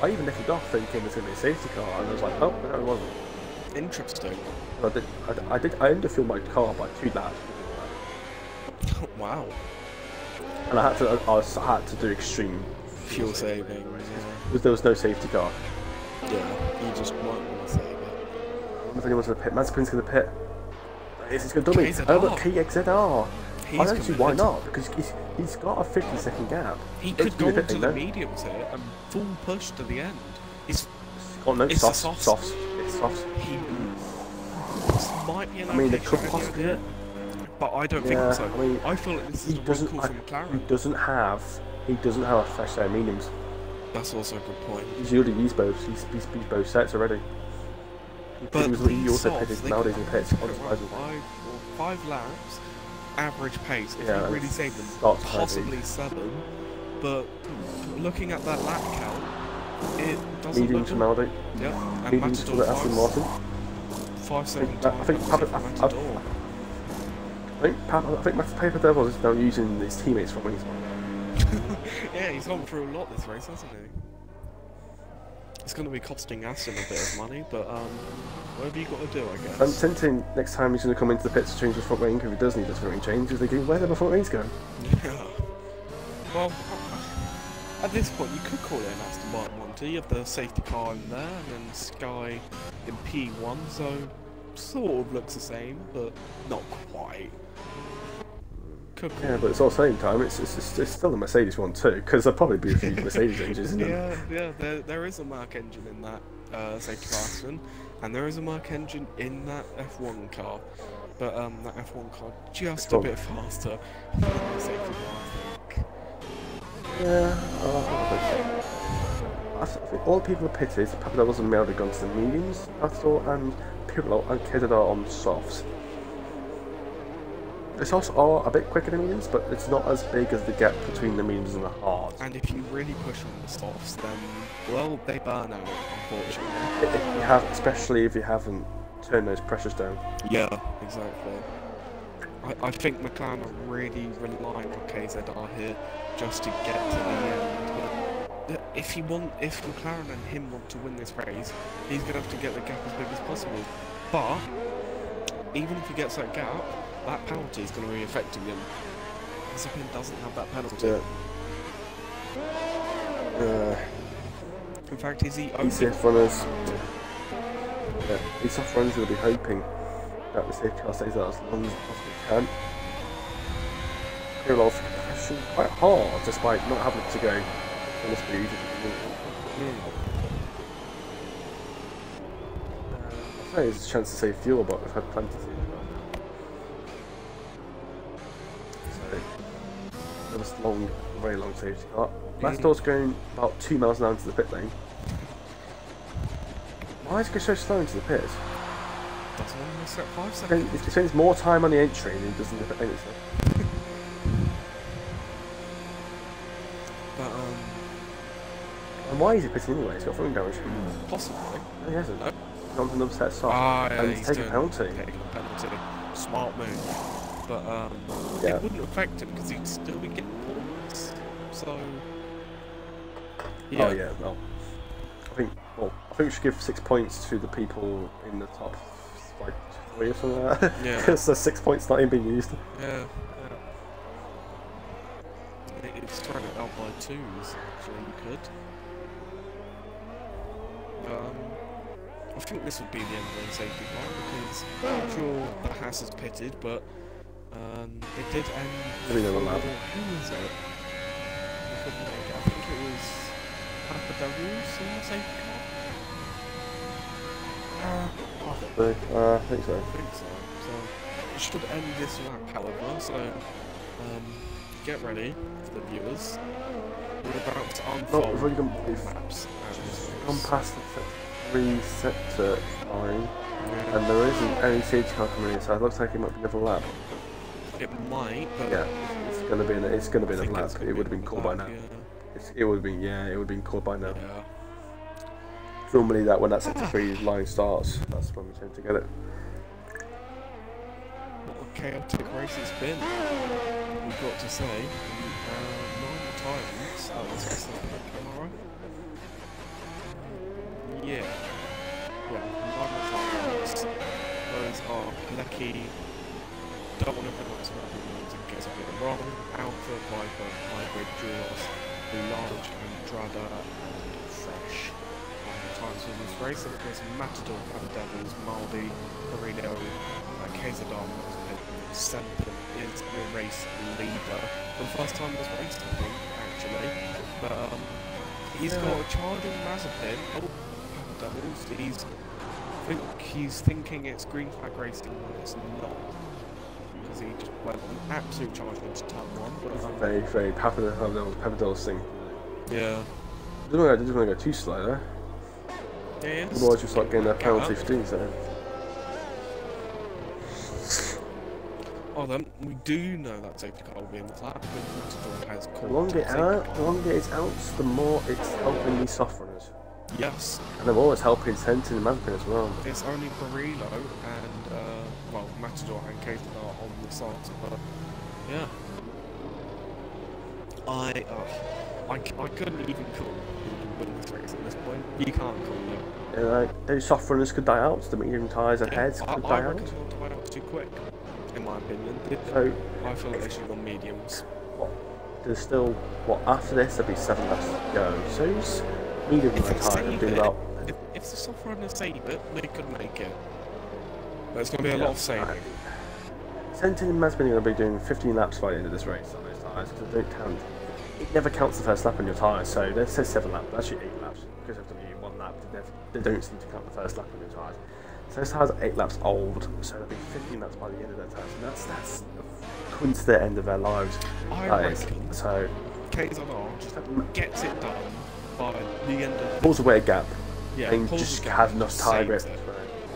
Speaker 1: I even lifted off thinking there's going to be a safety car, and I was like, oh, no, it wasn't.
Speaker 2: Interesting.
Speaker 1: I underfueled my car by 2 laps.
Speaker 2: Wow.
Speaker 1: And I had to do extreme
Speaker 2: Fuel saving.
Speaker 1: because there was no safety car.
Speaker 2: Yeah, you just might want to save it.
Speaker 1: I wonder if anyone's going to pit. Mazepin's going to pit. He's going to dummy.
Speaker 2: KZR.
Speaker 1: Oh, look, KXZR. I don't see why
Speaker 2: committed.
Speaker 1: not, because he's got a 50-second gap.
Speaker 2: He
Speaker 1: It's
Speaker 2: could go
Speaker 1: gonna
Speaker 2: into
Speaker 1: fit,
Speaker 2: the
Speaker 1: no?
Speaker 2: mediums here and full push to the end. He's
Speaker 1: Oh no,
Speaker 2: It's the
Speaker 1: softs.
Speaker 2: softs.
Speaker 1: It's softs.
Speaker 2: he this might be an
Speaker 1: I mean,
Speaker 2: okay
Speaker 1: they could
Speaker 2: strategy
Speaker 1: possibly.
Speaker 2: here, but I don't
Speaker 1: Yeah,
Speaker 2: think so.
Speaker 1: I mean,
Speaker 2: I feel like this is
Speaker 1: He
Speaker 2: a
Speaker 1: doesn't.
Speaker 2: call from McLaren.
Speaker 1: He doesn't have a fresh set of mediums.
Speaker 2: That's also a good point.
Speaker 1: He's already used both. He's used both sets already.
Speaker 2: But
Speaker 1: he
Speaker 2: these
Speaker 1: also
Speaker 2: softs,
Speaker 1: pitted
Speaker 2: they
Speaker 1: nowadays
Speaker 2: could
Speaker 1: in pits.
Speaker 2: put around five laps, average pace. If
Speaker 1: Yeah,
Speaker 2: you really
Speaker 1: it's
Speaker 2: save them,
Speaker 1: not
Speaker 2: possibly
Speaker 1: heavy.
Speaker 2: 7. But looking at that lap count, it doesn't
Speaker 1: Mediums
Speaker 2: look
Speaker 1: from
Speaker 2: good.
Speaker 1: Aldi.
Speaker 2: Yeah, and
Speaker 1: Mediums from
Speaker 2: Matador
Speaker 1: Aston Martin.
Speaker 2: 5 second
Speaker 1: I
Speaker 2: time.
Speaker 1: think
Speaker 2: penalty for
Speaker 1: Papa-
Speaker 2: Matador.
Speaker 1: I think Master Paper Devils is now using his teammates from Wings.
Speaker 2: Yeah, he's gone through a lot this race, hasn't he? It's going to be costing Aston a bit of money, but whatever you got to do, I guess.
Speaker 1: I'm sensing next time he's going to come into the pits to change the front wing, if he does need the front wing change, he's thinking, where do the front wings go?
Speaker 2: Yeah. Well, at this point, you could call it an Aston Martin 1-2. You have the safety car in there, and then Sky in P1, so sort of looks the same, but not quite. Could call
Speaker 1: Yeah, but it's all the same time, it's still a Mercedes one too, because there'll probably be a few Mercedes engines in them.
Speaker 2: Yeah, there is a Merc engine in that safety car Aston, and there is a Merc engine in that F1 car, but that F1 car just a bit faster than the safety car, I think.
Speaker 1: Yeah, I think all the people in the pitted, Papa Devils and Mel have gone to the mediums, I thought, and Pirlo and Kedadar on softs. The softs are a bit quicker than mediums, but it's not as big as the gap between the mediums and the hards.
Speaker 2: And if you really push on the softs, then, well, they burn out, unfortunately.
Speaker 1: If you have, especially if you haven't turned those pressures down.
Speaker 2: Yeah, exactly. I think McLaren are really relying on KZR here just to get to the end. But if McLaren and him want to win this race, he's going to have to get the gap as big as possible. But even if he gets that gap, that penalty is going to be affecting him. Mazepin doesn't have that penalty. In fact, is he
Speaker 1: These
Speaker 2: open?
Speaker 1: soft runners, these soft runners will be hoping that the safety car stays out as long as it possibly can. Pirlo crashing quite hard despite not having to go full speed. I say there's a chance to save fuel, but we've had plenty to. So, there was very long safety car. Last door's going about 2 miles an hour into the pit lane. Why is it going so slow into the pit?
Speaker 2: Doesn't want to set 5 seconds.
Speaker 1: He spends more time on the entry than he does in the pit lane itself.
Speaker 2: But,
Speaker 1: And why is he pitting anyway? He's got throwing damage.
Speaker 2: possibly.
Speaker 1: No, he hasn't.
Speaker 2: No.
Speaker 1: He's on another set of soft.
Speaker 2: Yeah,
Speaker 1: and he's taking a penalty.
Speaker 2: Taking a penalty. Smart move. but
Speaker 1: Yeah.
Speaker 2: it wouldn't affect him because he'd still be getting points. So yeah.
Speaker 1: Oh yeah, well, I think we should give 6 points to the people in the top like 3 or something like that.
Speaker 2: Yeah.
Speaker 1: Because the 6 points not even being used.
Speaker 2: Yeah. It's trying it out by 2s, actually, you could. I think this would be the end of the safety car because I'm sure the Haas is pitted, but it did end.
Speaker 1: Maybe another lap.
Speaker 2: Who was it? I couldn't make it. I think it was Papadopoulos in the safety car.
Speaker 1: I think so.
Speaker 2: I think so. So it should end this lap, however. So get ready for the viewers. We're about to unfold
Speaker 1: We've already
Speaker 2: maps.
Speaker 1: gone past the 3 sector line, and there isn't any safety car coming in, so it looks like it might be another lap.
Speaker 2: It might, but
Speaker 1: Yeah, it's gonna be another lap. It would have been called by now.
Speaker 2: Yeah.
Speaker 1: It would have been called by now.
Speaker 2: Yeah.
Speaker 1: Normally, that when that sector 3 line starts, that's when we tend to get it.
Speaker 2: What a chaotic race it's been. We've got to say, 9 times. Oh, let's just look at the camera. Yeah. Well, 9 times. Those are Lecky. Don't want to pronounce that in case I get it wrong. Alpha, Viper, Hybrid, Duros, Large, Andrada, and Fresh. Times for this race, and of course Matador, Devils, Maldi, Carino, Kazadon, Semper is the race leader for the first time this race, I think, actually. But he's got a charging Mazepin. Oh, Devils. He's thinking it's green flag racing when it's not, because he just went an absolute charge into turn 1. But
Speaker 1: Very Papadopoulos thing.
Speaker 2: yeah.
Speaker 1: I didn't want to go too slow there.
Speaker 2: Yeah,
Speaker 1: Otherwise, you start getting a penalty for doing so.
Speaker 2: Oh, then we do know that safety car will be in the lap because Matador has called.
Speaker 1: The longer it's out, the more it's helping these soft runners.
Speaker 2: Yes.
Speaker 1: And the more it's helping Sentin and Mazepin as well.
Speaker 2: It's only Barillo and Matador and Caden are on the sides, but yeah. I couldn't even call who win this race at this point. You can't call them.
Speaker 1: Yeah, like, those soft runners could die out, the medium tyres ahead could die
Speaker 2: I
Speaker 1: out.
Speaker 2: reckon they'll die out too quick, in my opinion.
Speaker 1: So,
Speaker 2: I feel like they should have gone mediums.
Speaker 1: there's still, after this there'll be 7 laps to go. So these medium tyres have been about...
Speaker 2: If the soft runners save it, they could make it. There's going to be a lot of saving.
Speaker 1: Sentin and Mazepin are going to be doing 15 laps by the end of this race on those tyres, because they don't count. It never counts the first lap on your tyres, so it says 7 laps, actually 8 laps, because of the 1 lap, they don't seem to count the first lap on your tyres. So those tyres are 8 laps old, so there'll be 15 laps by the end of their tyres, and that's coming to the end of their lives.
Speaker 2: I reckon
Speaker 1: so
Speaker 2: KZR gets it done by the end of
Speaker 1: pulls away a gap,
Speaker 2: yeah,
Speaker 1: and just has enough tyre grip.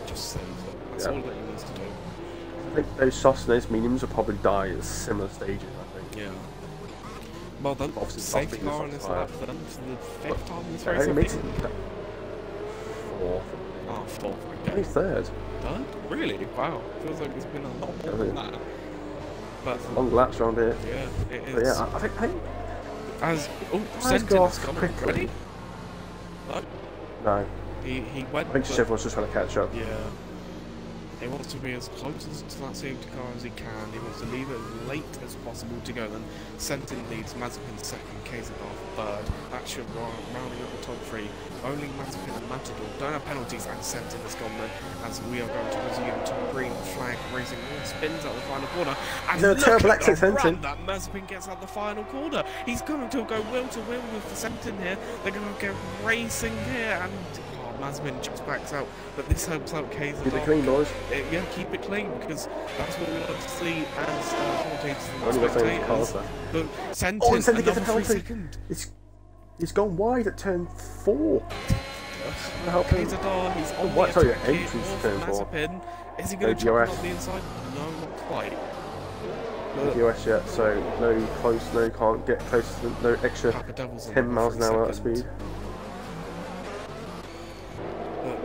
Speaker 2: Just saves it. That's all that he needs to do.
Speaker 1: I think those softs and those mediums will probably die at similar stages, I think.
Speaker 2: Yeah. Well then,
Speaker 1: Obviously,
Speaker 2: safety car on this lap then, for the 5th time in this race, I think.
Speaker 1: 4th.
Speaker 2: Oh, 4th, okay.
Speaker 1: Only 3rd.
Speaker 2: 3rd? Really? Wow. Feels like it's been a lot more than that. But
Speaker 1: long laps around here.
Speaker 2: yeah, it is.
Speaker 1: But yeah, I think
Speaker 2: as
Speaker 1: Sentin's
Speaker 2: go off quickly. Ready?
Speaker 1: No.
Speaker 2: He went.
Speaker 1: I think just everyone's just trying to catch up.
Speaker 2: Yeah. He wants to be as close to that safety car as he can. He wants to leave it as late as possible to go. Then Sentin leads, Mazepin 2nd, KZR 3rd. That should rounding up the top 3. Only Mazepin and Matador don't have penalties, and Sentin has gone there as we are going to resume to green flag racing. Spins out the final corner. And
Speaker 1: no,
Speaker 2: look
Speaker 1: terrible
Speaker 2: at the
Speaker 1: exit,
Speaker 2: run
Speaker 1: Sentin.
Speaker 2: that Mazepin gets out the final corner. He's going to go wheel to wheel with the Sentin here. They're going to go racing here, and Mazepin just backs out, but this helps out KZR.
Speaker 1: Keep it clean, boys.
Speaker 2: Yeah, keep it clean, because that's what we like to see as commentators and
Speaker 1: Only
Speaker 2: spectators. But
Speaker 1: Sentin gets a penalty.
Speaker 2: 2nd.
Speaker 1: He's gone wide at turn 4.
Speaker 2: KZR, he's on
Speaker 1: What?
Speaker 2: the
Speaker 1: Sorry,
Speaker 2: attack
Speaker 1: entrance
Speaker 2: here
Speaker 1: to
Speaker 2: of
Speaker 1: turn 4.
Speaker 2: Mazepin. Is he going to jump on the inside? No, not quite.
Speaker 1: No US yet, so no close, no can't get close to no extra 10 miles an hour at speed.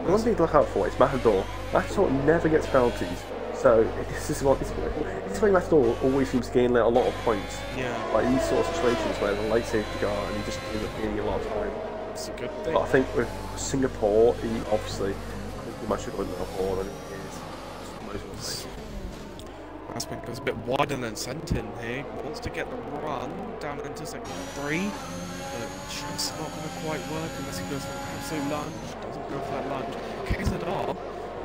Speaker 1: The one thing to look out for is Matador. Matador never gets penalties, So this is what Matador always seems to gain a lot of points.
Speaker 2: Yeah.
Speaker 1: Like these sort of situations where the late safety car and he just ends up gaining a lot of time.
Speaker 2: It's a good thing.
Speaker 1: But I think with Singapore, he obviously, I think he might have gone more than he is. Most of the time.
Speaker 2: Mazepin goes a bit wider than Sentin here. Wants to get the run down into sector 3. But just not going to quite work unless he goes for an absolute lunge. Doesn't go for that lunge. KZR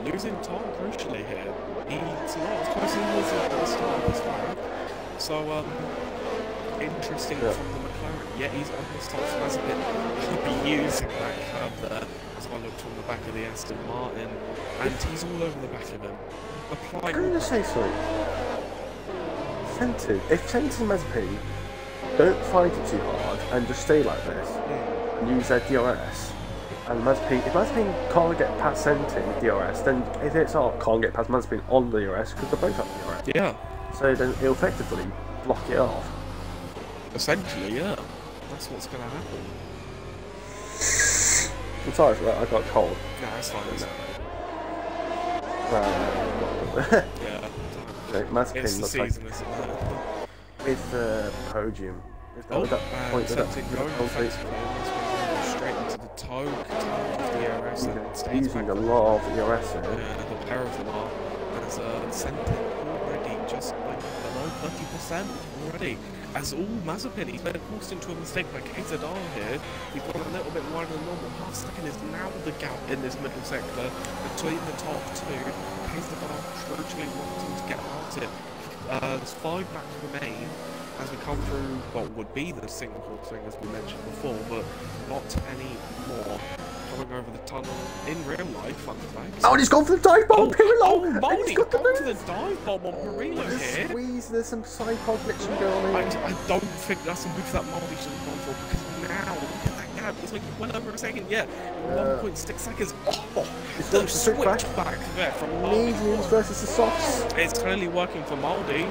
Speaker 2: losing time crucially here. He's not as close as he was at the start of this lap. So, interesting from the McLaren. Yeah, he's on the top. So Mazepin could be using that curve there. As I looked from the back of the Aston Martin. And he's all over the back of him. Applying.
Speaker 1: Can I just say something? If Sentin and Mazepin don't fight it too hard and just stay like this and use their DRS, and if Mazepin can't get past Sentin with DRS, then KZR can't get past Mazepin on the DRS because they're both up the DRS.
Speaker 2: Yeah.
Speaker 1: So then it'll effectively block it off.
Speaker 2: Essentially, yeah. That's what's going to happen.
Speaker 1: I'm sorry for that, I got cold.
Speaker 2: No, that's fine.
Speaker 1: Yeah. Mazepin
Speaker 2: It's the
Speaker 1: looks
Speaker 2: season,
Speaker 1: like
Speaker 2: isn't it?
Speaker 1: with the podium. With that point, with
Speaker 2: Sentin
Speaker 1: that
Speaker 2: going
Speaker 1: penalty,
Speaker 2: straight into the toe of the DRS and stays
Speaker 1: using
Speaker 2: back.
Speaker 1: a lot of DRS here.
Speaker 2: The pair of them are. As Sentin already just like below 30% already. As all Mazepin, he's been forced into a mistake by KZR here. He's gone a little bit wider than normal. Half second is now the gap in this middle sector between the top two. KZR virtually wanting to get out it. There's 5 laps remain as we come through what would be the Singapore thing as we mentioned before, but not any more. Coming over the tunnel in real life, fun fact.
Speaker 1: Oh, he's gone for the dive bomb, Pirillo!
Speaker 2: Oh, Moldy got to the dive bomb on Perillo here.
Speaker 1: Squeeze, there's some psycho glitching going on here.
Speaker 2: I don't think that's a move that Moldy should have gone for, because now, look at that gap, it's like well over a second, 1.6 seconds. Oh, the switch back there from Moldy.
Speaker 1: Mediums versus the softs.
Speaker 2: It's clearly working for Moldy.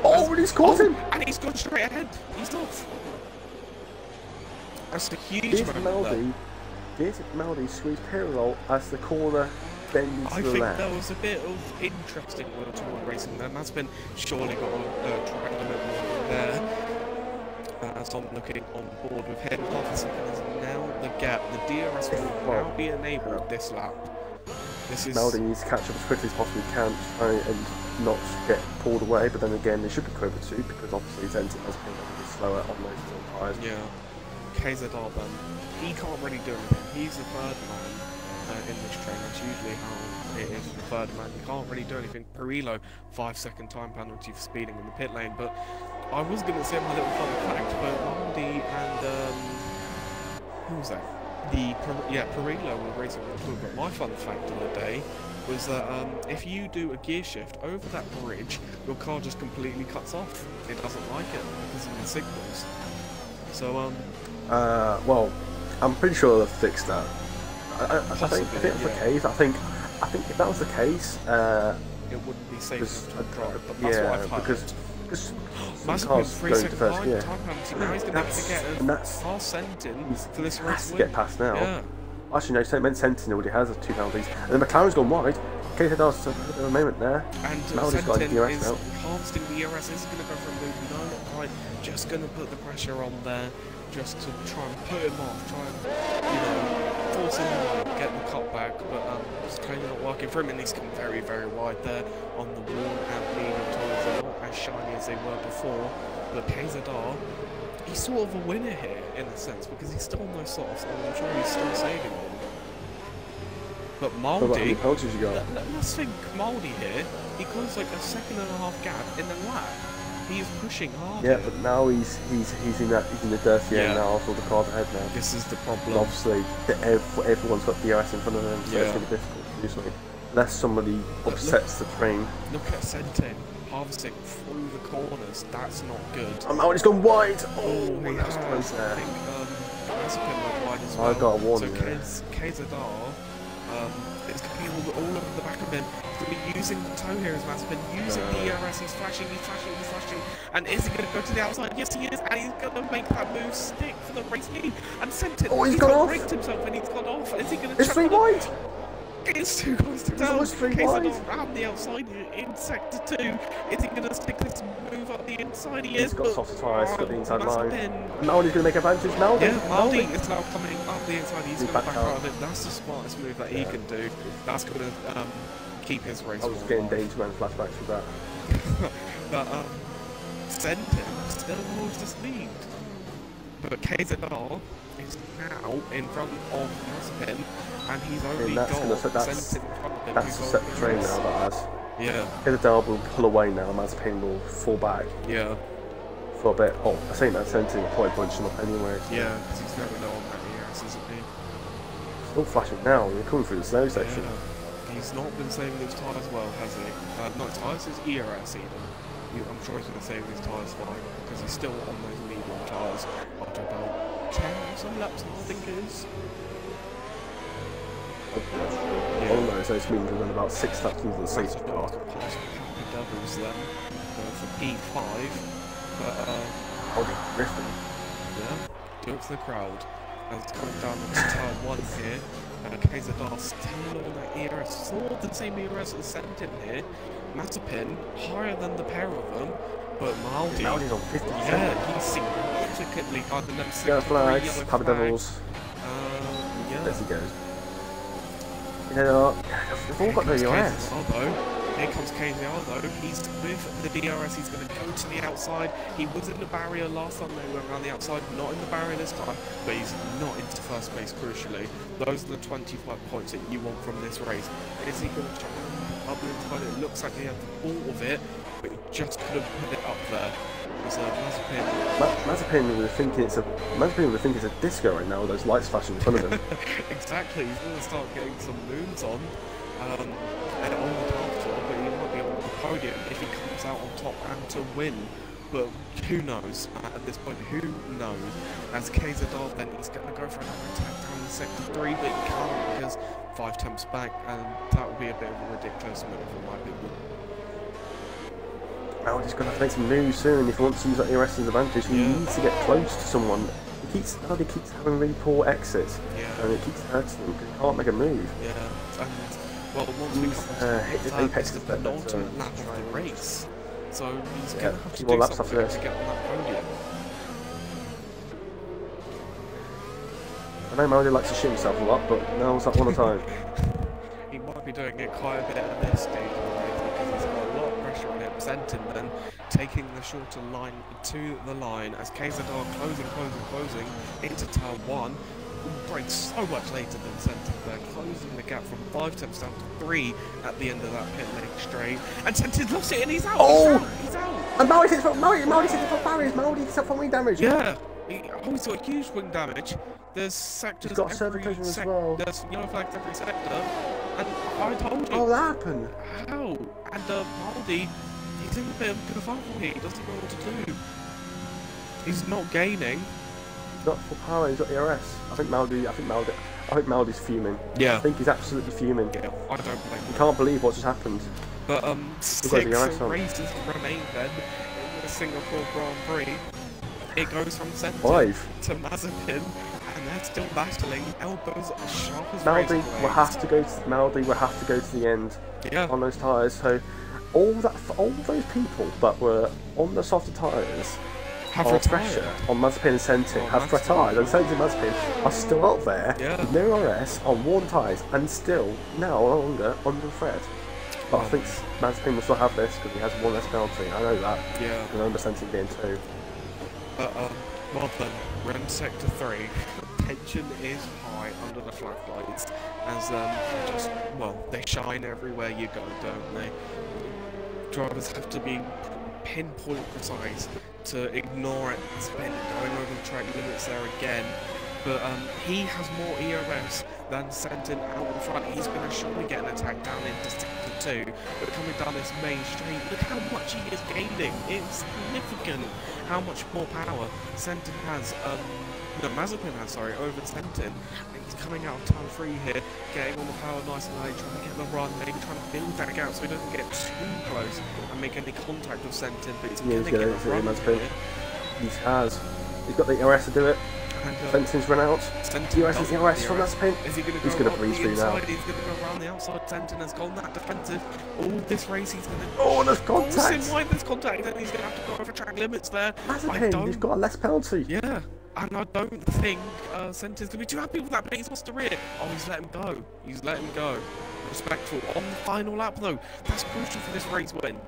Speaker 1: Oh, and he's caught him!
Speaker 2: And he's gone straight ahead. He's off. That's a huge moment.
Speaker 1: Did Melody squeeze Pirillo as the corner bends to the left?
Speaker 2: I think there was a bit of interesting wheel-to-wheel racing there. Mazepin surely got to try a bit more there. As I'm looking on board with him, half a second is now the gap. The DRS will now be enabled this lap.
Speaker 1: Melody needs to catch up as quickly as possibly can to try and not get pulled away, but then again they should be quicker too because obviously Sentin has been a bit slower on those tyres.
Speaker 2: Yeah. KZR then, he can't really do anything. He's the third man in this train. That's usually how it is for the third man. You can't really do anything. Perillo, 5-second time penalty for speeding in the pit lane. But I was going to say my little fun fact, but Maldi and who was that? Perillo were racing on the tour. But my fun fact of the day was that if you do a gear shift over that bridge, your car just completely cuts off. It doesn't like it because of the signals. So
Speaker 1: well, I'm pretty sure they've fixed that. I think if it was the case, I think if that was the case,
Speaker 2: it wouldn't be safe to drive. But that's what I've heard.
Speaker 1: Because
Speaker 2: Mazepin's 3 second
Speaker 1: first gear.
Speaker 2: time penalty. Now he's going to have to get past Sentin for this race win.
Speaker 1: Get past now.
Speaker 2: Yeah.
Speaker 1: Actually, no, Sentin already has 2 penalties. And then McLaren's gone wide. KZR's a moment there.
Speaker 2: And Sentin is harvesting the DRS. Is going to go for a move. No, not quite. Just going to put the pressure on there. Just to try and put him off, try and, force him to get the cut back, but it's kind of not working for him, and he's come very, very wide there on the wall and medium towards them, not as shiny as they were before, but KZR, he's sort of a winner here, in a sense, because he's still on those softs, and I'm sure he's still saving them. But Maldi, let's think Maldi here, he goes like a 1.5-second gap in the lap. He is pushing hard.
Speaker 1: Yeah, but now he's in the dirty end now. So the car's ahead now.
Speaker 2: This is the problem.
Speaker 1: And obviously, everyone's got DRS in front of them, so it's going to be difficult to do something. Unless somebody upsets the train.
Speaker 2: Look at Sentin harvesting through the corners. That's not good.
Speaker 1: Oh, he's gone wide. Oh,
Speaker 2: he
Speaker 1: that's
Speaker 2: has.
Speaker 1: there.
Speaker 2: I think Mazepin went wide as well.
Speaker 1: I got a warning.
Speaker 2: So KZR is going to be all over the back of him. He's going to be using the toe here as Mazepin, using the DRS. He's flashing. And is he going to go to the outside? Yes, he is. And he's going to make that move stick for the race lead. And Sentin,
Speaker 1: he's gone off.
Speaker 2: Braked himself and he's gone off. Is he going to?
Speaker 1: It's 3 wide.
Speaker 2: It's too close to down.
Speaker 1: almost three
Speaker 2: Case
Speaker 1: wide.
Speaker 2: around the outside in sector 2. Is he going to stick this move up the inside? He
Speaker 1: He's
Speaker 2: is.
Speaker 1: got softer tyres, got the inside line.
Speaker 2: Mazepin.
Speaker 1: Maldi's going to make advantage. Maldi.
Speaker 2: Yeah, Maldi is now coming up the inside. He's going to back out of it. That's the smartest move that he can do. That's going to keep his race.
Speaker 1: I was getting danger man flashbacks with that.
Speaker 2: But Sentin still holds this lead. But KZR is now in front of Mazepin, and he's only got Sentin in front of him.
Speaker 1: That's to set the train now, that has.
Speaker 2: Yeah.
Speaker 1: KZR will pull away now, Mazepin will fall back.
Speaker 2: Yeah.
Speaker 1: For a bit. Oh, I think that Sentin will probably punch him up anyway.
Speaker 2: Yeah, because he's never known that ERS, isn't he?
Speaker 1: Still flashing now, you're coming through the snow section.
Speaker 2: Yeah. He's not been saving his tyres well, has he? Not tyres, his ERS even. I'm sure he's going to save his tyres fine, because he's still on those medium tyres after about 10 or some laps, I think it is.
Speaker 1: Yeah. Oh no, so it's means we're about 6 laps into the safety car.
Speaker 2: Past doubles then for P5, but
Speaker 1: Oh, drifting.
Speaker 2: yeah, do it for the crowd. And it's coming down to turn 1 here. KZR still on that ERS, still the same ERS as Sentin here. Mazepin higher than the pair of them, but
Speaker 1: Maldi's on 50.
Speaker 2: yeah, he's significantly higher than them.
Speaker 1: Yellow flags, Papa Devils.
Speaker 2: Yeah.
Speaker 1: There he goes. They've all got no ERS.
Speaker 2: Here comes KZR though, he's with the DRS, he's going to go to the outside. He was in the barrier last time they went around the outside, not in the barrier this time, but he's not into first place crucially. Those are the 25 points that you want from this race. Is he going to jump up the inside? It looks like he had the ball of it, but he just couldn't put it up there. So
Speaker 1: Mazepin would think it's a disco right now with those lights flashing in front of him.
Speaker 2: Exactly, he's going to start getting some moons on. And on the top floor, but he might be on the podium if he comes out on top and to win. But who knows? At this point, who knows? As KZR then he's going to go for another attack down in sector 3, but he can't because 5 temps back, and that would be a bit of a ridiculous move in my opinion.
Speaker 1: Maldi's going to have to make some moves soon if he wants to use that ERS's advantage. He needs to get close to someone. Maldi keeps having really poor exits, and it keeps hurting him because he can't make a move.
Speaker 2: Yeah, and well, once we come
Speaker 1: hit his
Speaker 2: to
Speaker 1: apex
Speaker 2: the penultimate lap of the race, so he's going to have to do something to get on that podium.
Speaker 1: I know Maldi likes to shoot himself a lot, but now's that one time.
Speaker 2: He might be doing it quite a bit at this stage already because he's got a lot of pressure on him. Sentin then taking the shorter line to the line as KZR closing into turn 1. Breaks so much later than Sentin there, closing the gap from 5 temps down to 3 at the end of that pit lane straight. And Sentin lost it and he's out!
Speaker 1: Oh!
Speaker 2: He's out!
Speaker 1: And Maldi sits up barriers, Maldi sits up for wing damage!
Speaker 2: Yeah! He's got huge wing damage. There's sectors
Speaker 1: he's got
Speaker 2: every
Speaker 1: cervical as well.
Speaker 2: There's yellow flags every sector. And I told you.
Speaker 1: Oh, that happened!
Speaker 2: How? And Maldi, he's in a bit of a kerfuffle here. He doesn't know what to do. He's not gaining.
Speaker 1: He's got full power, he's got ERS. I think Maldi's fuming.
Speaker 2: Yeah.
Speaker 1: I think he's absolutely fuming.
Speaker 2: Yeah, I don't blame him.
Speaker 1: He can't believe what just happened.
Speaker 2: But 6 races remain then in the Singapore Grand Prix. It goes from Sentin
Speaker 1: 5
Speaker 2: to Mazepin, and they're still battling. Elbows as sharp as
Speaker 1: Maldi will have to go to the end on those tyres. So all those people that were on the softer tyres are pressure on Mazepin and Sentin have retired, and Sentin and Mazepin are still up there with no RS on worn tyres and still now no longer under threat. But I think Mazepin will still have this because he has 1 less penalty. I know that.
Speaker 2: Yeah.
Speaker 1: I remember Sentin getting 2.
Speaker 2: Well then, we're in sector 3. Tension is high under the flag lights as they shine everywhere you go, don't they? Drivers have to be pinpoint precise to ignore it. Spin going over the track limits there again. But he has more ERS than Sentin out in front. He's going to surely get an attack down into sector 2. But coming down this main straight, look how much he is gaining. It's significant how much more power Sentin has. Mazepin has, over Sentin. He's coming out of turn 3 here, getting on the power nice and late, trying to get the run, maybe trying to build that gap so he doesn't get too close and make any contact with Sentin. But he's going to get a run here.
Speaker 1: He's got the ERS to do it. Fenton's run out.
Speaker 2: Fenton
Speaker 1: DRS is DRS from that spin.
Speaker 2: Is he going to
Speaker 1: He's
Speaker 2: go
Speaker 1: going to
Speaker 2: around
Speaker 1: breeze
Speaker 2: the
Speaker 1: through now.
Speaker 2: inside? He's going to go around the outside. Fenton has gone that defensive. All this race he's going to...
Speaker 1: Oh, there's contact!
Speaker 2: Why there's contact? Then he's going to have to go over track limits there.
Speaker 1: Mazepin, you've got a less penalty.
Speaker 2: Yeah, and I don't think Sentin's going to be too happy with that, but he's lost the rear. Oh, he's let him go. He's let him go. Respectful. On the final lap, though, that's crucial for this race win.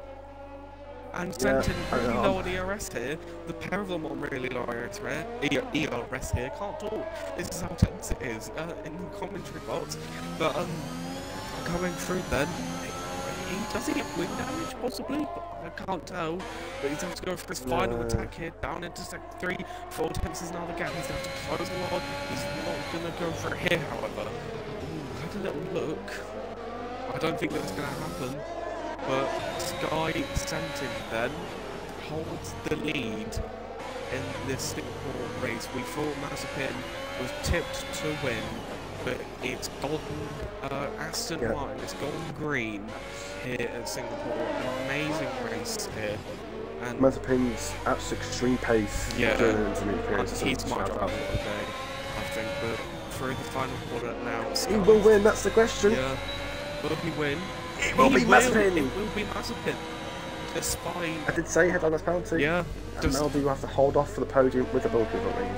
Speaker 2: And Sentin really low on ERS here. The pair of them on really low ERS here. Can't talk. This is how tense it is in the commentary box. But going through then, does he have wing damage possibly? I can't tell. But he's going to go for his final attack here, down into sector 3. 4 attempts is now the gap. He's going to close the line. He's not going to go for it here, however. Ooh, had a little look. I don't think that's going to happen. But Sky Sentin then holds the lead in this Singapore race. We thought Mazepin was tipped to win, but it's gone Aston Martin, it's gone green here at Singapore. An amazing race here. And
Speaker 1: Mazepin's absolute extreme pace.
Speaker 2: Yeah,
Speaker 1: he's
Speaker 2: my driver of the day, I think. But through the final quarter now,
Speaker 1: Sky, he will win. That's the question.
Speaker 2: Yeah, will he win?
Speaker 1: It will be Mazepin.
Speaker 2: It will be Mazepin. Despite...
Speaker 1: I did say he had on this penalty.
Speaker 2: Yeah.
Speaker 1: And Maldi will have to hold off for the podium with the bulk of the lead.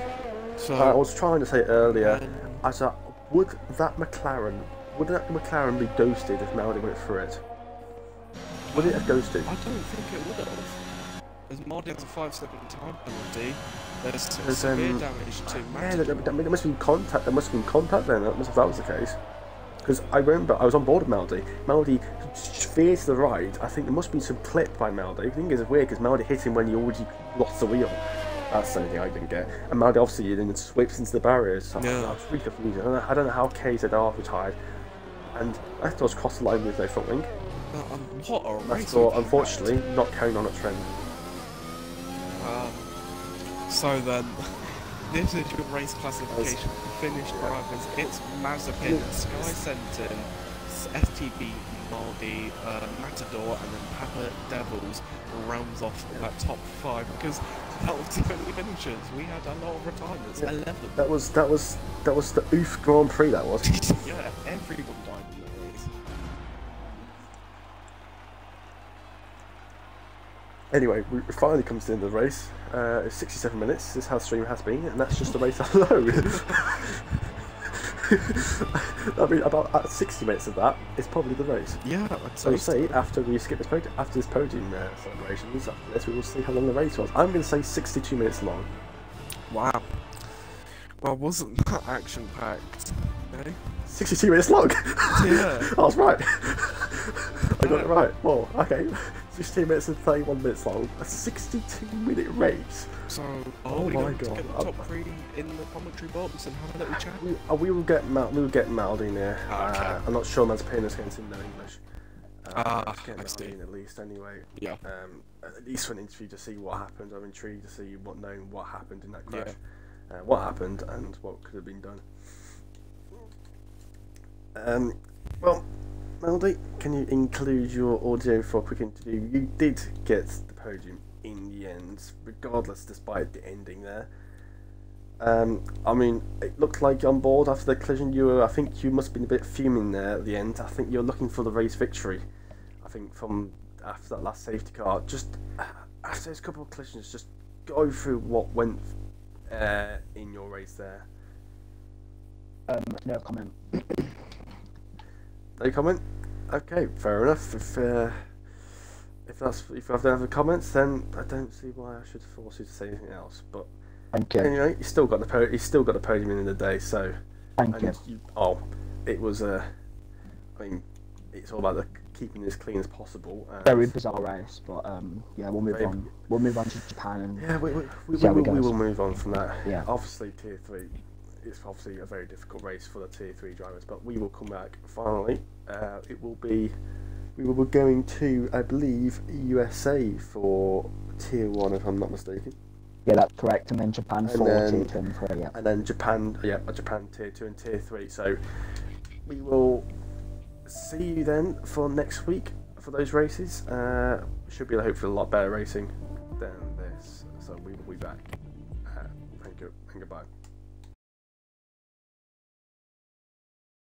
Speaker 2: So
Speaker 1: I was trying to say earlier, would that McLaren be ghosted if Maldi went through it? Would it have ghosted?
Speaker 2: I don't think it would have. Because Maldi has a 5-second time penalty. There's severe damage to Matador.
Speaker 1: There must have been contact. There must have been contact then. If that was the case. Because I remember I was on board with Maldi. Maldi veered to the right. I think there must be some clip by Maldi. The thing is weird because Maldi hit him when he already lost the wheel. That's the only thing I didn't get. And Maldi obviously then swipes into the barriers. So I was really confused. I don't know how KZR retired. And I thought I was crossed the line with no front wing.
Speaker 2: What a race!
Speaker 1: I thought, unfortunately, not carrying on a trend.
Speaker 2: So then, this is your race classification for finished drivers. It's Mazepin, Sky Sentin, STB, Maldi, Matador, and then Papa Devils rounds off that top 5 because that was the only finishers. We had a lot of retirements. 11.
Speaker 1: That was the OOF Grand Prix. That was.
Speaker 2: Yeah, everyone died in the race.
Speaker 1: Anyway, we finally come to the end of the race. It's 67 minutes. This is how the stream has been, and that's just the race alone. I mean, about 60 minutes of that is probably the race.
Speaker 2: Yeah,
Speaker 1: I'd say after we skip this podium, after this podium celebrations, after this we will see how long the race was. I'm going to say 62 minutes long.
Speaker 2: Wow. Well, wasn't that action-packed? Eh?
Speaker 1: 62 minutes long.
Speaker 2: Yeah,
Speaker 1: I was right. I got it right. Well, okay. 16 minutes and 31 minutes long. A 62-minute race.
Speaker 2: So,
Speaker 1: oh my god!
Speaker 2: Get the top 3 in the commentary box and have a little chat.
Speaker 1: We will get Maldi in there.
Speaker 2: Okay.
Speaker 1: I'm not sure Mazepin is going to know English.
Speaker 2: I
Speaker 1: see. At least anyway.
Speaker 2: Yeah.
Speaker 1: At least for an interview to see what happened. I'm intrigued to see what happened in that crash. Yeah. What happened and what could have been done. Well, Maldi, can you include your audio for a quick interview? You did get the podium in the end, regardless, despite the ending there. I mean, it looked like on board after the collision. I think you must have been a bit fuming there at the end. I think you're looking for the race victory. I think from after that last safety car, just after those couple of collisions, just go through what went in your race there.
Speaker 3: No comment.
Speaker 1: No comment? Okay, fair enough. If I don't have comments, then I don't see why I should force you to say anything else. But
Speaker 3: thank you.
Speaker 1: Anyway, you still got the podium in the day. So
Speaker 3: thank you.
Speaker 1: It was I mean, it's all about keeping it as clean as possible.
Speaker 3: Very bizarre race, but yeah, we'll move on. We'll move on to Japan and
Speaker 1: yeah, we will move on from that.
Speaker 3: Yeah.
Speaker 1: Obviously, Tier 3. It's obviously a very difficult race for the Tier 3 drivers, but we will come back finally. We will be going to, I believe, USA for Tier 1, if I'm not mistaken.
Speaker 3: Yeah, that's correct. And then Japan 4, Tier 2 and 3, yeah.
Speaker 1: And then Japan Tier 2 and Tier 3. So we will see you then for next week for those races. Should be hopefully a lot better racing than this. So we will be back. Thank you and goodbye.